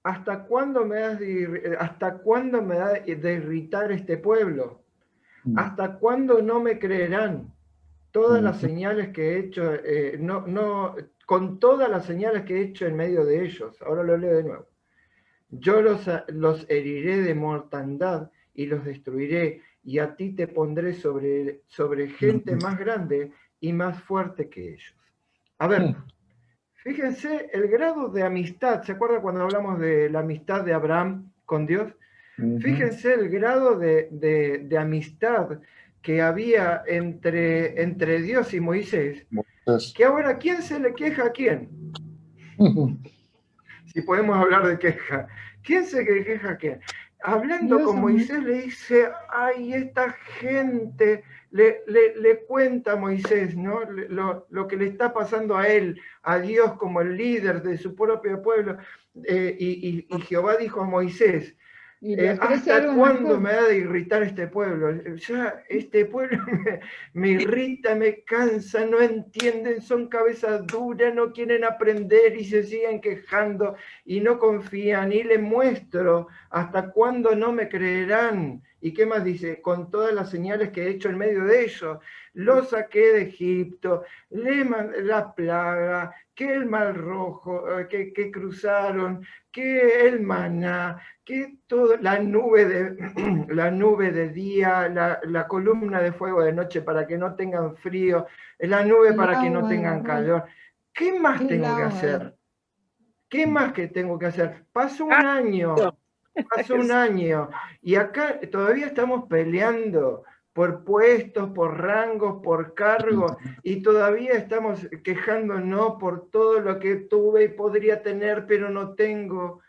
¿hasta cuándo me has de irritar este pueblo? ¿Hasta cuándo no me creerán todas las señales que he hecho, con todas las señales que he hecho en medio de ellos? Ahora lo leo de nuevo. Yo los heriré de mortandad y los destruiré, y a ti te pondré sobre gente más grande y más fuerte que ellos. A ver, fíjense el grado de amistad. ¿Se acuerdan cuando hablamos de la amistad de Abraham con Dios? Fíjense el grado de amistad que había entre Dios y Moisés. Que ahora, ¿quién se le queja a quién? Si podemos hablar de queja. ¿Quién se queja a quién? Hablando con Moisés le dice, ay, esta gente, le cuenta a Moisés, ¿no? Lo que le está pasando a él, a Dios como el líder de su propio pueblo. Y Jehová dijo a Moisés, ¿hasta cuándo me ha de irritar este pueblo? Ya este pueblo me irrita, me cansa, no entienden, son cabezas duras, no quieren aprender y se siguen quejando y no confían. Y le muestro hasta cuándo no me creerán. ¿Y qué más dice? Con todas las señales que he hecho en medio de ellos. Los saqué de Egipto, la plaga, que el mar rojo, que cruzaron, que el maná, que todo, la nube de día, la columna de fuego de noche para que no tengan frío, la nube para que no tengan calor. ¿Qué más tengo que hacer? ¿Qué más que tengo que hacer? Pasó un año y acá todavía estamos peleando por puestos, por rangos, por cargos, y todavía estamos quejándonos por todo lo que tuve y podría tener, pero no tengo.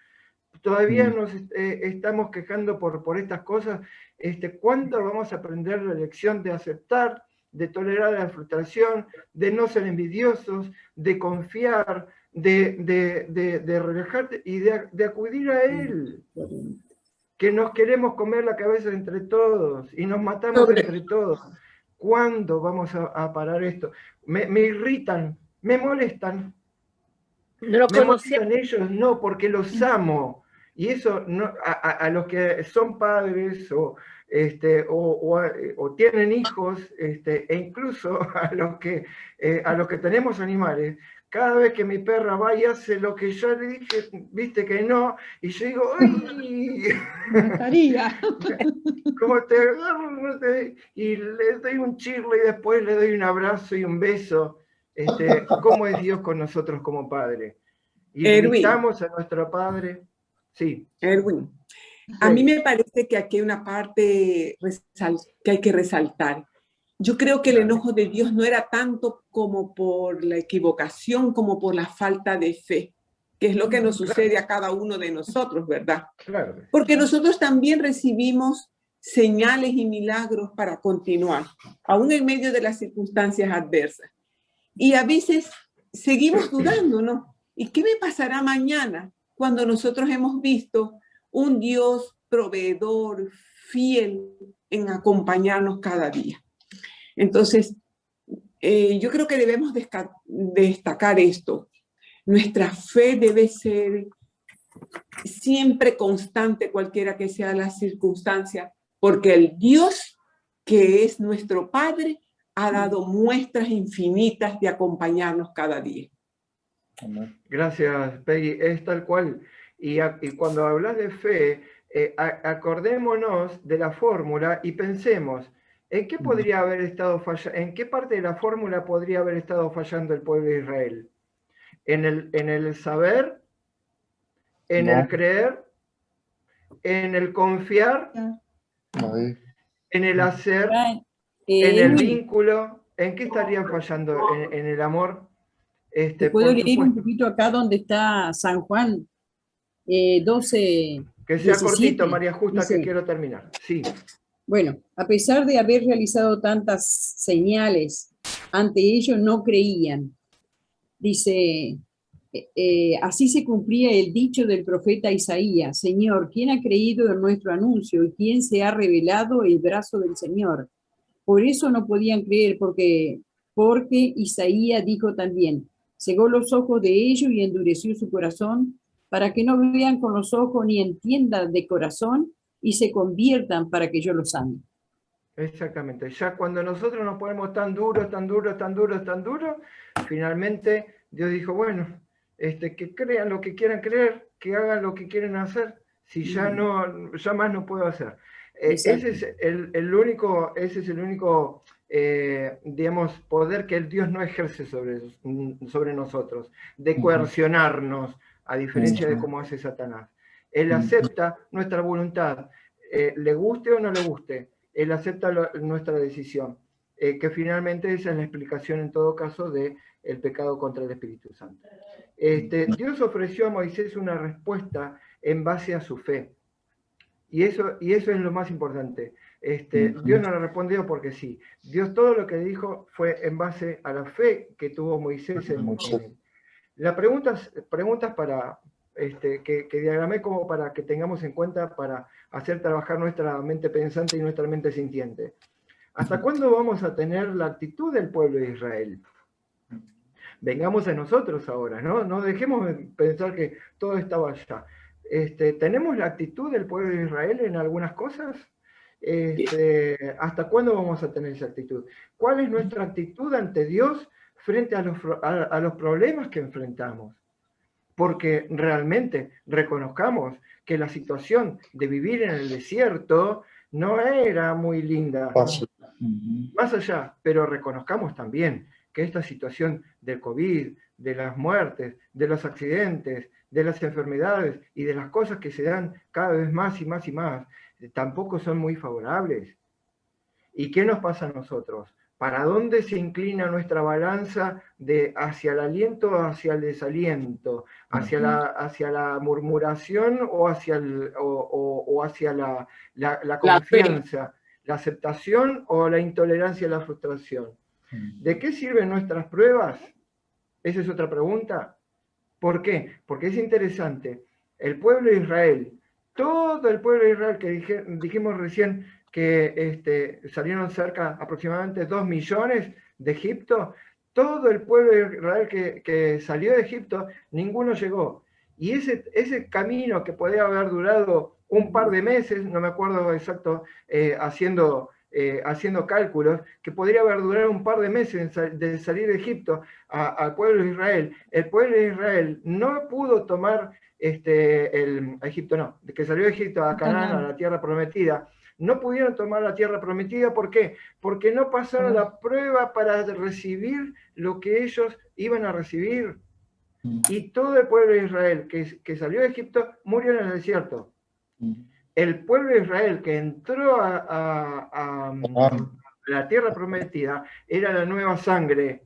Todavía nos estamos quejando por estas cosas. ¿Cuánto vamos a aprender la lección de aceptar, de tolerar la frustración, de no ser envidiosos, de confiar, de relajarte y de acudir a Él? Que nos queremos comer la cabeza entre todos y nos matamos entre todos. ¿Cuándo vamos a parar esto? Me irritan, me molestan. No me molestan ellos, no, porque los amo. Y eso no, a los que son padres o tienen hijos, e incluso a los que tenemos animales, cada vez que mi perra va y hace lo que yo le dije, viste que no, y yo digo, ¡ay! Como te agarro, y le doy un chirlo y después le doy un abrazo y un beso. ¿Cómo es Dios con nosotros como Padre? Y invitamos a nuestro Padre. Sí. Erwin, a mí me parece que aquí hay una parte que hay que resaltar. Yo creo que el enojo de Dios no era tanto como por la equivocación, como por la falta de fe, que es lo que nos sucede a cada uno de nosotros, ¿verdad? Claro. Porque nosotros también recibimos señales y milagros para continuar, aún en medio de las circunstancias adversas. Y a veces seguimos dudando, ¿no? ¿Y qué me pasará mañana cuando nosotros hemos visto un Dios proveedor, fiel en acompañarnos cada día? Entonces, yo creo que debemos destacar esto. Nuestra fe debe ser siempre constante, cualquiera que sea la circunstancia, porque el Dios que es nuestro Padre ha dado muestras infinitas de acompañarnos cada día. Gracias, Peggy. Es tal cual. Y cuando hablas de fe, acordémonos de la fórmula y pensemos, ¿en qué podría haber estado en qué parte de la fórmula podría haber estado fallando el pueblo de Israel? ¿En el saber? ¿En el creer? ¿En el confiar? ¿En el hacer? ¿En el vínculo? ¿En qué estarían fallando? ¿En el amor? ¿Te puedo leer un poquito acá donde está San Juan 12? Que sea 17, cortito, María Justa, dice, que quiero terminar. Sí. Bueno, a pesar de haber realizado tantas señales, ante ellos no creían. Dice, así se cumplía el dicho del profeta Isaías: Señor, ¿quién ha creído en nuestro anuncio y quién se ha revelado el brazo del Señor? Por eso no podían creer, porque Isaías dijo también: cegó los ojos de ellos y endureció su corazón, para que no vean con los ojos ni entiendan de corazón y se conviertan para que yo los ame. Exactamente. Ya cuando nosotros nos ponemos tan duros, finalmente Dios dijo, bueno, que crean lo que quieran creer, que hagan lo que quieren hacer, si ya más no puedo hacer. Ese es el único, digamos, poder que el Dios no ejerce sobre nosotros, de coercionarnos, a diferencia de cómo hace Satanás. Él acepta nuestra voluntad, le guste o no le guste, él acepta nuestra decisión, que finalmente esa es la explicación en todo caso del pecado contra el Espíritu Santo. Dios ofreció a Moisés una respuesta en base a su fe. Y eso es lo más importante. Dios no le respondió porque sí. Dios todo lo que dijo fue en base a la fe que tuvo Moisés en él. Las preguntas para, que diagramé como para que tengamos en cuenta para hacer trabajar nuestra mente pensante y nuestra mente sintiente. ¿Hasta cuándo vamos a tener la actitud del pueblo de Israel? Vengamos a nosotros ahora, ¿no? No dejemos de pensar que todo estaba allá. ¿Tenemos la actitud del pueblo de Israel en algunas cosas? ¿Hasta cuándo vamos a tener esa actitud? ¿Cuál es nuestra actitud ante Dios frente a los problemas que enfrentamos? Porque realmente reconozcamos que la situación de vivir en el desierto no era muy linda. Más allá, pero reconozcamos también que esta situación del COVID, de las muertes, de los accidentes, de las enfermedades y de las cosas que se dan cada vez más y más y más, tampoco son muy favorables. ¿Y qué nos pasa a nosotros? ¿Para dónde se inclina nuestra balanza hacia el aliento o hacia el desaliento? ¿Hacia la murmuración o hacia la confianza? ¿La aceptación o la intolerancia a la frustración? ¿De qué sirven nuestras pruebas? Esa es otra pregunta. ¿Por qué? Porque es interesante. El pueblo de Israel, todo el pueblo de Israel que dijimos recién que salieron aproximadamente 2 millones de Egipto, todo el pueblo de Israel que salió de Egipto, ninguno llegó. Y ese camino que podía haber durado un par de meses, no me acuerdo exacto, haciendo cálculos, que podría haber durado un par de meses de salir de Egipto al pueblo de Israel. El pueblo de Israel no pudo tomar Egipto, no, que salió de Egipto a Canaán, a la tierra prometida. No pudieron tomar la tierra prometida, ¿por qué? Porque no pasaron la prueba para recibir lo que ellos iban a recibir. Y todo el pueblo de Israel que salió de Egipto murió en el desierto. El pueblo de Israel que entró a la tierra prometida era la nueva sangre,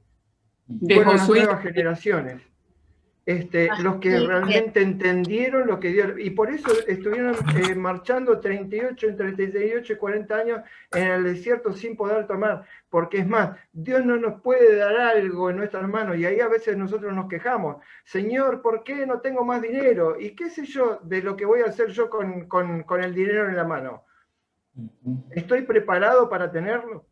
fueron las nuevas generaciones. los que realmente entendieron lo que Dios... Y por eso estuvieron marchando 38 y 40 años en el desierto sin poder tomar. Porque es más, Dios no nos puede dar algo en nuestras manos. Y ahí a veces nosotros nos quejamos. Señor, ¿por qué no tengo más dinero? ¿Y qué sé yo de lo que voy a hacer yo con el dinero en la mano? ¿Estoy preparado para tenerlo?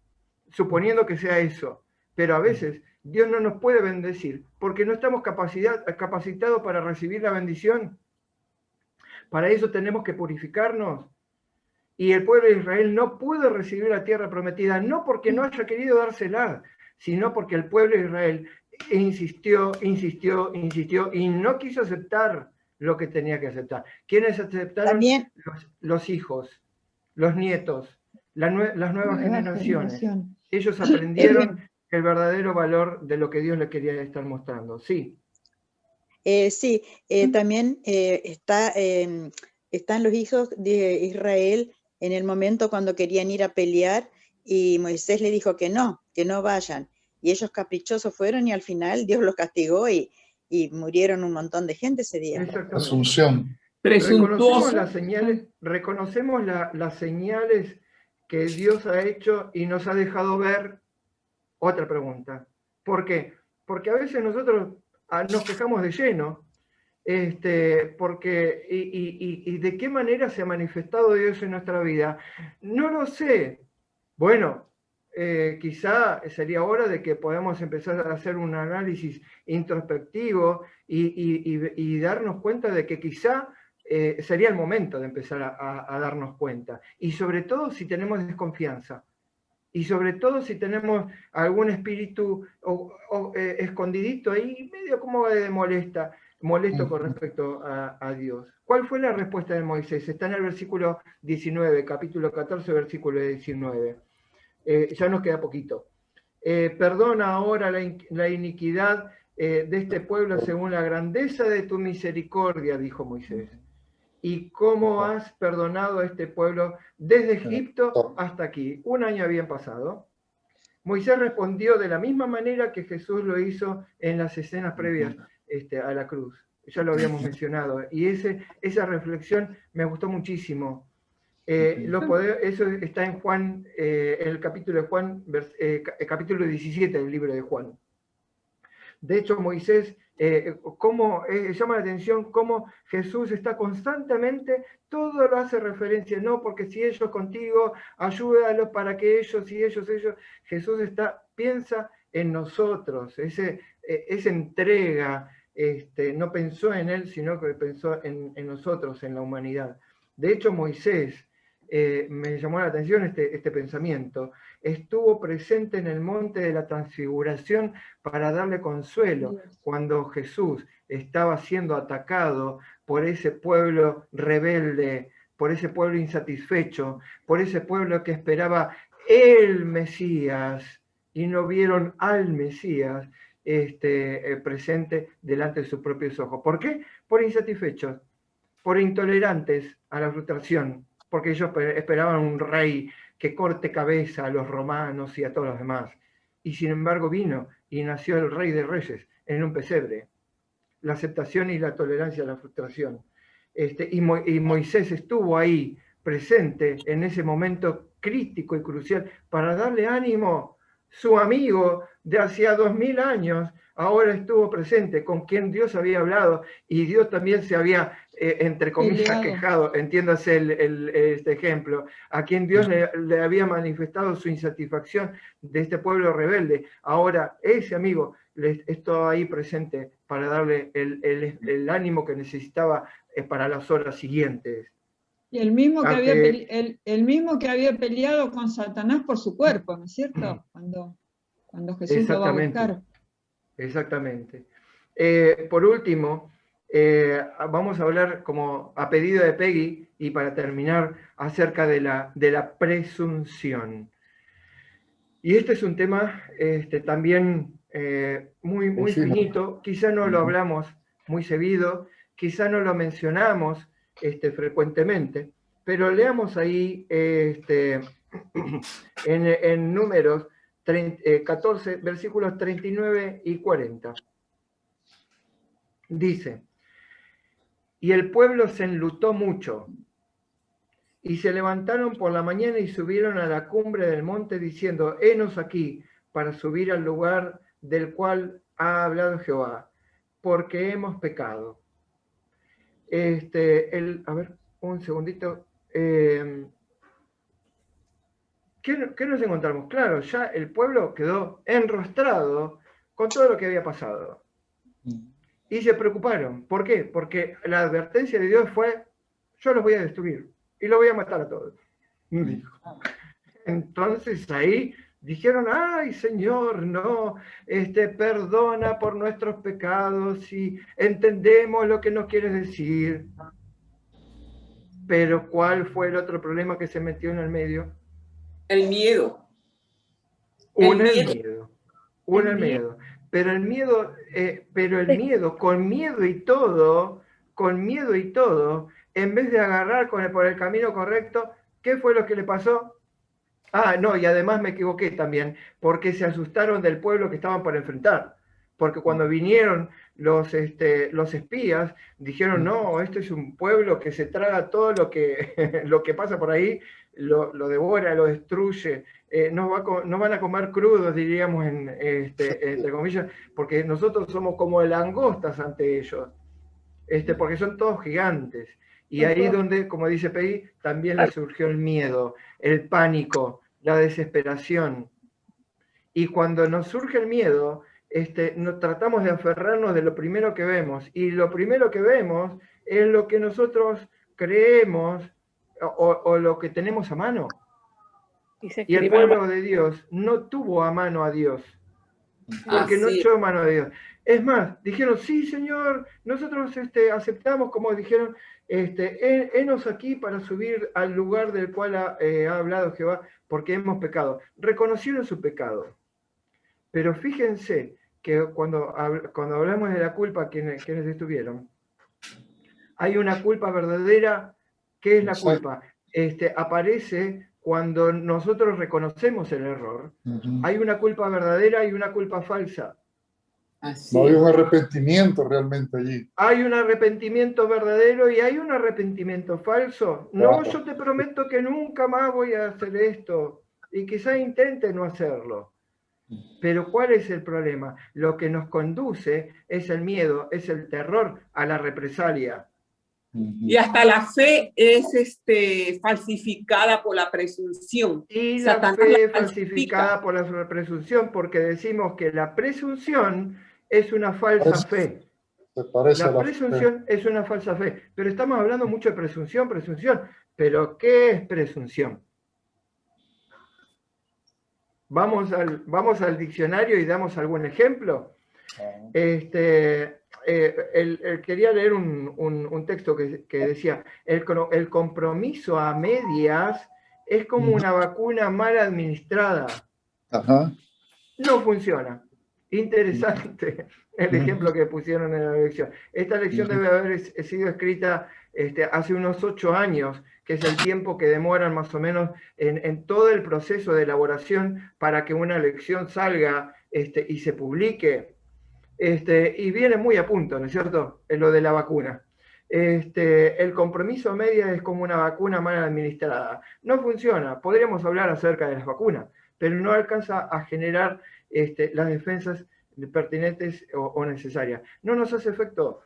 Suponiendo que sea eso. Pero a veces Dios no nos puede bendecir porque no estamos capacitados para recibir la bendición. Para eso tenemos que purificarnos. Y el pueblo de Israel no pudo recibir la tierra prometida, no porque no haya querido dársela, sino porque el pueblo de Israel insistió y no quiso aceptar lo que tenía que aceptar. ¿Quiénes aceptaron? También, los hijos, los nietos, las nuevas generaciones. Ellos aprendieron el verdadero valor de lo que Dios le quería estar mostrando. Sí. Sí, también están los hijos de Israel en el momento cuando querían ir a pelear y Moisés le dijo que no vayan. Y ellos caprichosos fueron y al final Dios los castigó y murieron un montón de gente ese día. Asunción. Reconocemos las señales que Dios ha hecho y nos ha dejado ver. Otra pregunta. ¿Por qué? Porque a veces nosotros nos quejamos de lleno, porque, y de qué manera se ha manifestado Dios en nuestra vida. No lo sé. Bueno, quizá sería hora de que podamos empezar a hacer un análisis introspectivo y darnos cuenta de que quizá sería el momento de empezar a darnos cuenta. Y sobre todo si tenemos desconfianza. Y sobre todo si tenemos algún espíritu escondidito ahí, medio como de molesto con respecto a Dios. ¿Cuál fue la respuesta de Moisés? Está en el versículo 19, capítulo 14, versículo 19. Ya nos queda poquito. Perdona ahora la iniquidad de este pueblo según la grandeza de tu misericordia, dijo Moisés. ¿Y cómo has perdonado a este pueblo desde Egipto hasta aquí? 1 año habían pasado. Moisés respondió de la misma manera que Jesús lo hizo en las escenas previas a la cruz. Ya lo habíamos mencionado. Y esa reflexión me gustó muchísimo. Eso está en Juan, el capítulo de Juan, capítulo 17 del libro de Juan. De hecho, Moisés, llama la atención cómo Jesús está constantemente, todo lo hace referencia, no, porque si ellos contigo, ayúdalos para que ellos y ellos, Jesús piensa en nosotros, esa entrega, no pensó en él, sino que pensó en nosotros, en la humanidad. De hecho, Moisés, me llamó la atención este pensamiento, estuvo presente en el monte de la transfiguración para darle consuelo cuando Jesús estaba siendo atacado por ese pueblo rebelde, por ese pueblo insatisfecho, por ese pueblo que esperaba el Mesías y no vieron al Mesías presente delante de sus propios ojos. ¿Por qué? Por insatisfechos, por intolerantes a la frustración, porque ellos esperaban un rey que corte cabeza a los romanos y a todos los demás. Y sin embargo vino y nació el Rey de Reyes en un pesebre. La aceptación y la tolerancia a la frustración. Y Moisés estuvo ahí presente en ese momento crítico y crucial para darle ánimo. Su amigo de hacía 2000 años ahora estuvo presente, con quien Dios había hablado y Dios también se había, entre comillas, quejado, entiéndase este ejemplo, a quien Dios le había manifestado su insatisfacción de este pueblo rebelde. Ahora ese amigo estuvo ahí presente para darle el ánimo que necesitaba para las horas siguientes. Y el mismo que había peleado con Satanás por su cuerpo, ¿no es cierto? Cuando Jesús lo va a buscar. Exactamente. Por último, vamos a hablar, como a pedido de Peggy, y para terminar, acerca de la presunción. Y este es un tema también muy finito, quizá no lo hablamos muy seguido, quizá no lo mencionamos frecuentemente, pero leamos ahí en Números 14, versículos 39 y 40. Dice, y el pueblo se enlutó mucho, y se levantaron por la mañana y subieron a la cumbre del monte diciendo, henos aquí para subir al lugar del cual ha hablado Jehová, porque hemos pecado. A ver, un segundito. ¿Qué nos encontramos? Claro, ya el pueblo quedó enrostrado con todo lo que había pasado. Y se preocuparon. ¿Por qué? Porque la advertencia de Dios fue, yo los voy a destruir y los voy a matar a todos. Dijo. Entonces ahí dijeron, ay Señor, no, perdona por nuestros pecados y entendemos lo que nos quieres decir. Pero ¿cuál fue el otro problema que se metió en el medio? El miedo. El miedo. Pero el miedo, con miedo y todo, en vez de agarrar por el camino correcto, ¿qué fue lo que le pasó? Ah, no, y además me equivoqué también, porque se asustaron del pueblo que estaban por enfrentar. Porque cuando vinieron los espías, dijeron, no, este es un pueblo que se traga todo lo que pasa por ahí, lo devora, lo destruye, no van a comer crudos, diríamos, entre comillas, porque nosotros somos como langostas ante ellos, porque son todos gigantes. Y ahí donde, como dice Peggy, también le surgió el miedo, el pánico, la desesperación. Y cuando nos surge el miedo, nos tratamos de aferrarnos de lo primero que vemos. Y lo primero que vemos es lo que nosotros creemos o lo que tenemos a mano. Y el pueblo de Dios no tuvo a mano a Dios. Porque no echó mano a Dios. Es más, dijeron, sí, Señor, nosotros aceptamos, como dijeron, henos aquí para subir al lugar del cual ha hablado Jehová, porque hemos pecado. Reconocieron su pecado. Pero fíjense que cuando hablamos de la culpa, quienes estuvieron, hay una culpa verdadera. ¿Qué es la culpa? Aparece cuando nosotros reconocemos el error. Hay una culpa verdadera y una culpa falsa. No hay un arrepentimiento realmente allí. Hay un arrepentimiento verdadero y hay un arrepentimiento falso. No, yo te prometo que nunca más voy a hacer esto. Y quizá intente no hacerlo. Pero ¿cuál es el problema? Lo que nos conduce es el miedo, es el terror a la represalia. Y hasta la fe es falsificada por la presunción. Y la fe es falsificada por la presunción, porque decimos que la presunción es una falsa fe. La presunción es una falsa fe. Pero estamos hablando mucho de presunción. Pero ¿qué es presunción? Vamos al diccionario y damos algún ejemplo. Quería leer un texto que decía, el compromiso a medias es como una vacuna mal administrada. No funciona. Interesante el ejemplo que pusieron en la lección. Esta lección debe haber sido escrita hace unos 8 años, que es el tiempo que demoran más o menos en todo el proceso de elaboración para que una lección salga y se publique. Y viene muy a punto, ¿no es cierto? En lo de la vacuna. El compromiso a media es como una vacuna mal administrada. No funciona. Podríamos hablar acerca de las vacunas, pero no alcanza a generar las defensas pertinentes o necesarias. No nos hace efecto.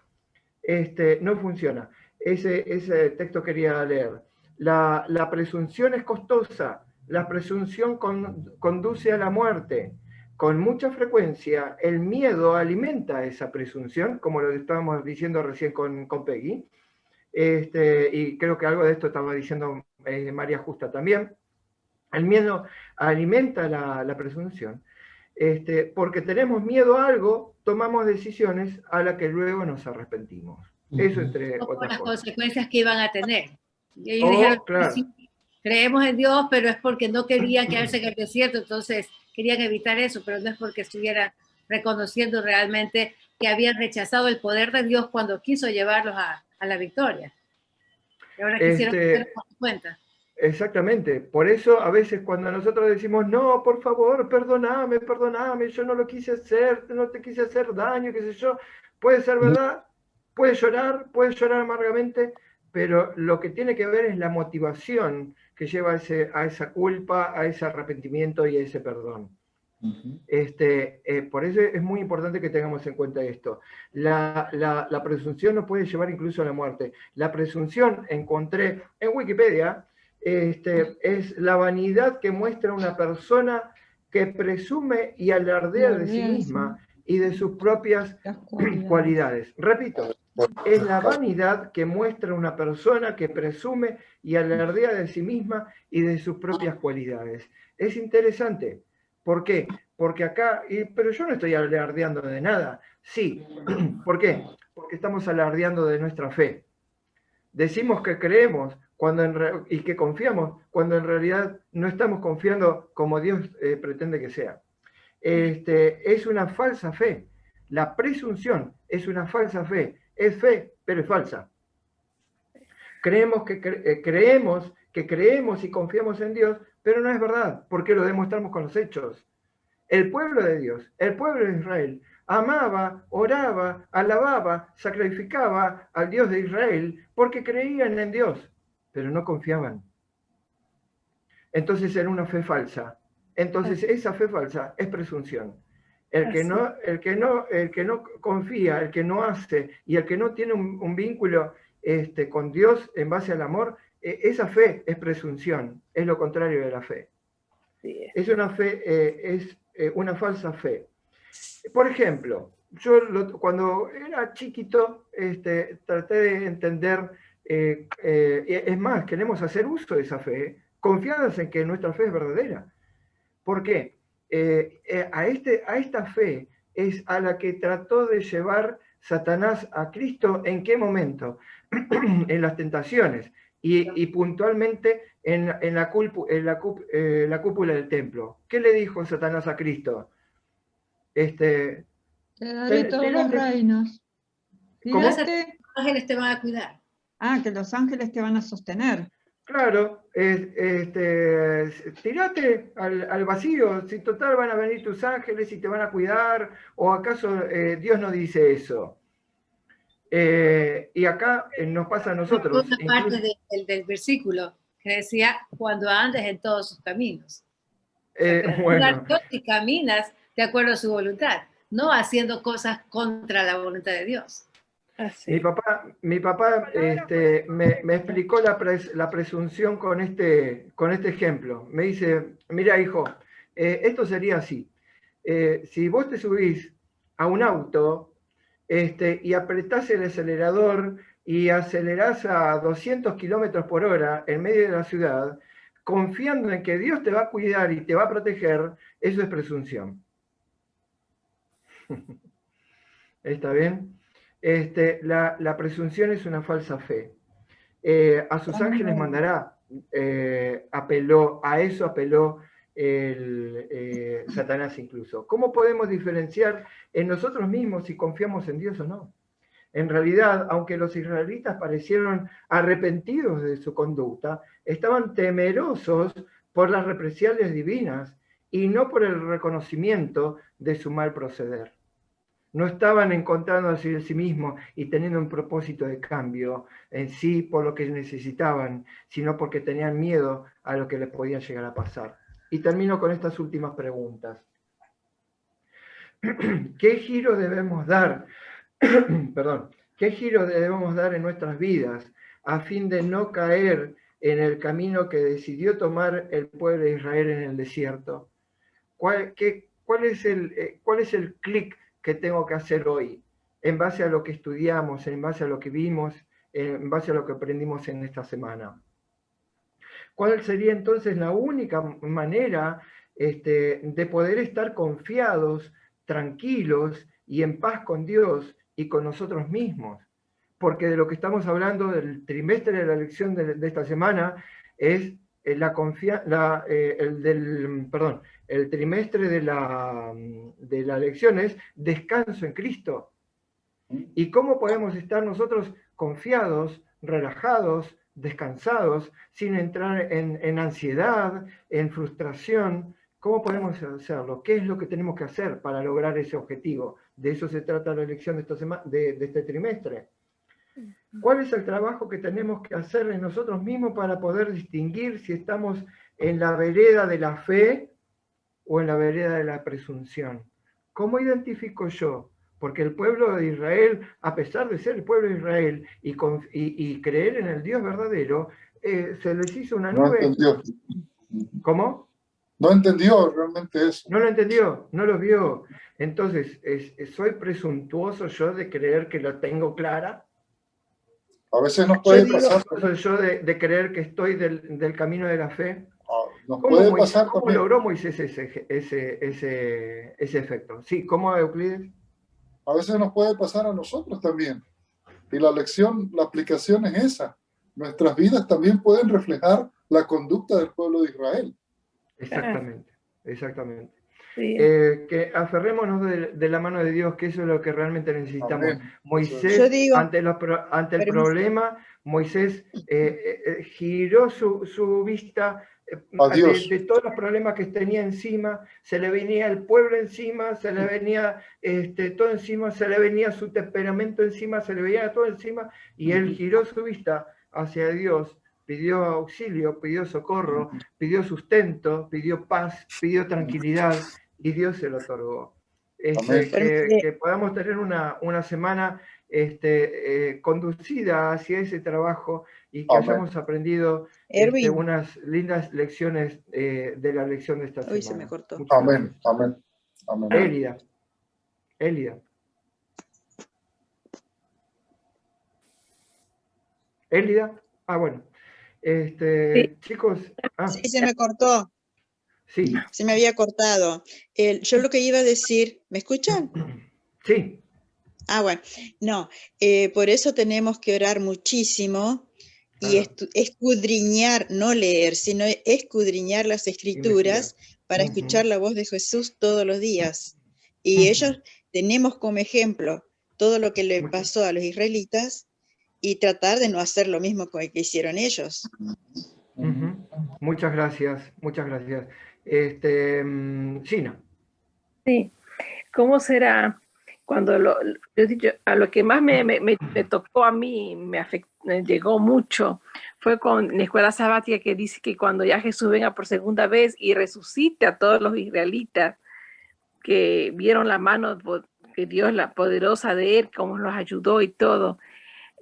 No funciona. Ese texto quería leer. La presunción es costosa. La presunción conduce a la muerte. Con mucha frecuencia, el miedo alimenta esa presunción, como lo estábamos diciendo recién con Peggy, y creo que algo de esto estaba diciendo María Justa también. El miedo alimenta la presunción, porque tenemos miedo a algo, tomamos decisiones a las que luego nos arrepentimos. Eso entre otras las cosas. consecuencias que iban a tener. Y ellos dijeron, claro. sí, creemos en Dios, pero es porque no querían quedarse en el desierto, entonces querían evitar eso, pero no es porque estuvieran reconociendo realmente que habían rechazado el poder de Dios cuando quiso llevarlos a la victoria. Y ahora quisieron tener cuenta. Exactamente. Por eso a veces cuando nosotros decimos, no, por favor, perdóname, yo no lo quise hacer, no te quise hacer daño, qué sé yo, puede ser verdad, puedes llorar amargamente, pero lo que tiene que ver es la motivación que lleva a esa culpa, a ese arrepentimiento y a ese perdón. Por eso es muy importante que tengamos en cuenta esto. La presunción nos puede llevar incluso a la muerte. La presunción, encontré en Wikipedia, es la vanidad que muestra una persona que presume y alardea de sí misma y de sus propias cualidades. Repito, es la vanidad que muestra una persona que presume y alardea de sí misma y de sus propias cualidades. Es interesante. ¿Por qué? Porque acá, pero yo no estoy alardeando de nada. Sí. ¿Por qué? Porque estamos alardeando de nuestra fe. Decimos que creemos y que confiamos cuando en realidad no estamos confiando como Dios pretende que sea. Es una falsa fe. La presunción es una falsa fe. Es fe, pero es falsa. Creemos que creemos y confiamos en Dios, pero no es verdad, porque lo demostramos con los hechos. El pueblo de Dios, el pueblo de Israel, amaba, oraba, alababa, sacrificaba al Dios de Israel porque creían en Dios, pero no confiaban. Entonces era una fe falsa. Entonces esa fe falsa es presunción. El que no confía, el que no hace y el que no tiene un vínculo con Dios en base al amor, esa fe es presunción, es lo contrario de la fe. Sí. Es una fe, una falsa fe. Por ejemplo, yo cuando era chiquito traté de entender, es más, queremos hacer uso de esa fe, confiadas en que nuestra fe es verdadera. ¿Por qué? A esta fe es a la que trató de llevar Satanás a Cristo. ¿En qué momento? En las tentaciones y puntualmente en la cúpula del templo. ¿Qué le dijo Satanás a Cristo? Te daré todos los reinos. ¿Cómo? Los ángeles te van a cuidar. Ah, que los ángeles te van a sostener. Claro, tirate al vacío, si total van a venir tus ángeles y te van a cuidar, o acaso Dios no dice eso. Y acá nos pasa a nosotros. Una parte del versículo que decía, cuando andes en todos sus caminos. Bueno. Y caminas de acuerdo a su voluntad, no haciendo cosas contra la voluntad de Dios. Mi papá me explicó la presunción con este ejemplo. Me dice, mira hijo, esto sería así. Si vos te subís a un auto y apretás el acelerador y acelerás a 200 kilómetros por hora en medio de la ciudad, confiando en que Dios te va a cuidar y te va a proteger, eso es presunción. ¿Está bien? La presunción es una falsa fe. A sus ángeles mandará, a eso apeló Satanás incluso. ¿Cómo podemos diferenciar en nosotros mismos si confiamos en Dios o no? En realidad, aunque los israelitas parecieron arrepentidos de su conducta, estaban temerosos por las represalias divinas y no por el reconocimiento de su mal proceder. No estaban encontrándose en sí mismos y teniendo un propósito de cambio en sí por lo que necesitaban, sino porque tenían miedo a lo que les podía llegar a pasar. Y termino con estas últimas preguntas. ¿Qué giro debemos dar? Perdón. ¿Qué giro debemos dar en nuestras vidas a fin de no caer en el camino que decidió tomar el pueblo de Israel en el desierto? ¿Cuál es el clic que tengo que hacer hoy, en base a lo que estudiamos, en base a lo que vimos, en base a lo que aprendimos en esta semana? ¿Cuál sería entonces la única manera de poder estar confiados, tranquilos y en paz con Dios y con nosotros mismos? Porque de lo que estamos hablando del trimestre de la lección de esta semana es el trimestre de la lección es descanso en Cristo. ¿Y cómo podemos estar nosotros confiados, relajados, descansados, sin entrar en ansiedad, en frustración? ¿Cómo podemos hacerlo? ¿Qué es lo que tenemos que hacer para lograr ese objetivo? De eso se trata la lección de este trimestre. ¿Cuál es el trabajo que tenemos que hacer en nosotros mismos para poder distinguir si estamos en la vereda de la fe o en la vereda de la presunción? ¿Cómo identifico yo? Porque el pueblo de Israel, a pesar de ser el pueblo de Israel y creer en el Dios verdadero, se les hizo una nube. No entendió. ¿Cómo? No entendió realmente eso. No lo entendió, no lo vio. Entonces, ¿soy presuntuoso yo de creer que lo tengo clara? A veces nos puede pasar. ¿Soy yo de creer que estoy del camino de la fe? Nos puede pasar ¿Cómo también. logró Moisés ese efecto? Sí, ¿cómo, Euclides? A veces nos puede pasar a nosotros también. Y la lección, la aplicación es esa. Nuestras vidas también pueden reflejar la conducta del pueblo de Israel. Exactamente, exactamente. Sí. Que aferrémonos de la mano de Dios, que eso es lo que realmente necesitamos. Amén. Moisés, digo, ante el problema, Moisés giró su vista de todos los problemas que tenía encima, se le venía el pueblo encima, se le venía todo encima, se le venía su temperamento encima, se le venía todo encima, y él giró su vista hacia Dios, pidió auxilio, pidió socorro, pidió sustento, pidió paz, pidió tranquilidad, y Dios se lo otorgó. Que podamos tener una semana conducida hacia ese trabajo y que hayamos aprendido unas lindas lecciones de la lección de esta semana. Hoy se me cortó. Amén, amén, amén. Élida. Élida. Ah, bueno. Sí. Chicos. Sí, se me cortó. Sí. Se me había cortado. Yo lo que iba a decir, ¿me escuchan? Sí. Ah, bueno. No, por eso tenemos que orar muchísimo y escudriñar, no leer, sino escudriñar las escrituras para escuchar la voz de Jesús todos los días. Y ellos tenemos como ejemplo todo lo que le pasó a los israelitas y tratar de no hacer lo mismo que hicieron ellos. Muchas gracias, muchas gracias. Gina. Sí, ¿cómo será cuando yo he dicho, a lo que más me tocó a mí, me llegó mucho, fue con la escuela sabática que dice que cuando ya Jesús venga por segunda vez y resucite a todos los israelitas que vieron la mano que Dios, la poderosa de él, cómo los ayudó y todo,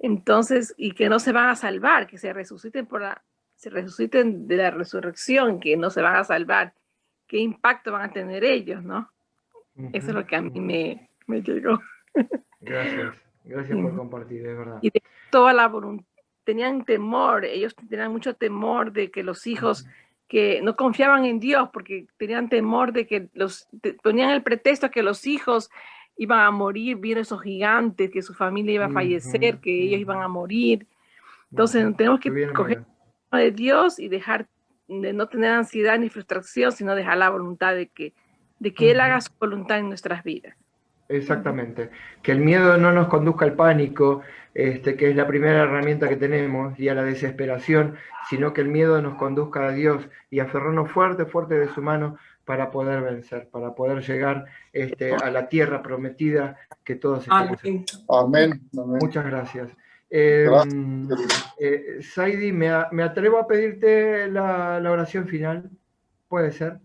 entonces, y que no se van a salvar, que se resuciten de la resurrección, que no se van a salvar, ¿qué impacto van a tener ellos, no? Eso es lo que a mí me llegó. Gracias por compartir, de verdad. Y de toda la voluntad, tenían temor, ellos tenían mucho temor de que los hijos que no confiaban en Dios, porque tenían temor de que ponían el pretexto que los hijos iban a morir, viendo esos gigantes, que su familia iba a fallecer, que ellos iban a morir. Entonces tenemos que coger de Dios y dejar de no tener ansiedad ni frustración, sino dejar la voluntad de que Él haga su voluntad en nuestras vidas. Exactamente. Que el miedo no nos conduzca al pánico, que es la primera herramienta que tenemos, y a la desesperación, sino que el miedo nos conduzca a Dios y aferrarnos fuerte de su mano para poder vencer, para poder llegar a la tierra prometida que todos estamos esperando. Amén. Muchas gracias. Saidi, me atrevo a pedirte la oración final. ¿Puede ser?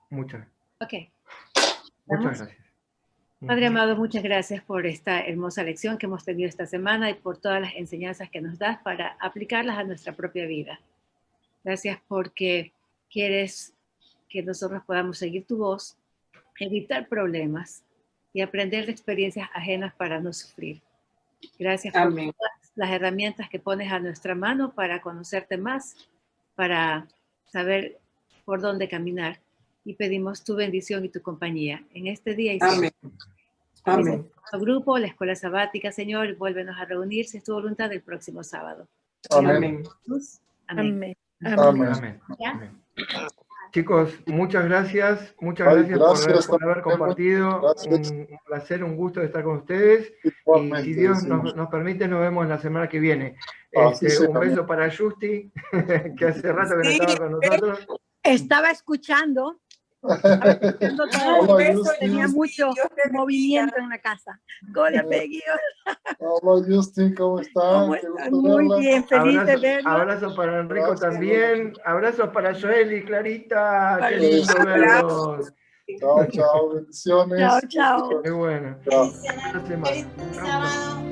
Muchas gracias. Padre amado, muchas gracias por esta hermosa lección que hemos tenido esta semana y por todas las enseñanzas que nos das para aplicarlas a nuestra propia vida. Gracias porque quieres que nosotros podamos seguir tu voz, evitar problemas y aprender de experiencias ajenas para no sufrir. Gracias por todas las herramientas que pones a nuestra mano para conocerte más, para saber por dónde caminar. Y pedimos tu bendición y tu compañía en este día y siempre. Amén. Nuestro grupo, la Escuela Sabática, Señor, vuélvenos a reunir, si es tu voluntad, el próximo sábado. Amén. Amén. Amén. Chicos, muchas gracias por haber compartido. Un placer, un gusto de estar con ustedes. Y si Dios nos permite, nos vemos la semana que viene. Un beso para Justi, que hace rato que no estaba con nosotros. Estaba escuchando Hola, Justin. Tenía mucho movimiento en la casa. Hola, Peggy. Hola, Justin, ¿cómo están? Muy bien, feliz de verlo. Abrazo para Enrico también. Abrazos para Joel y Clarita. Qué lindo verlos. Chao, chao, bendiciones. Chao, chao. Qué bueno. Chao. Feliz sábado.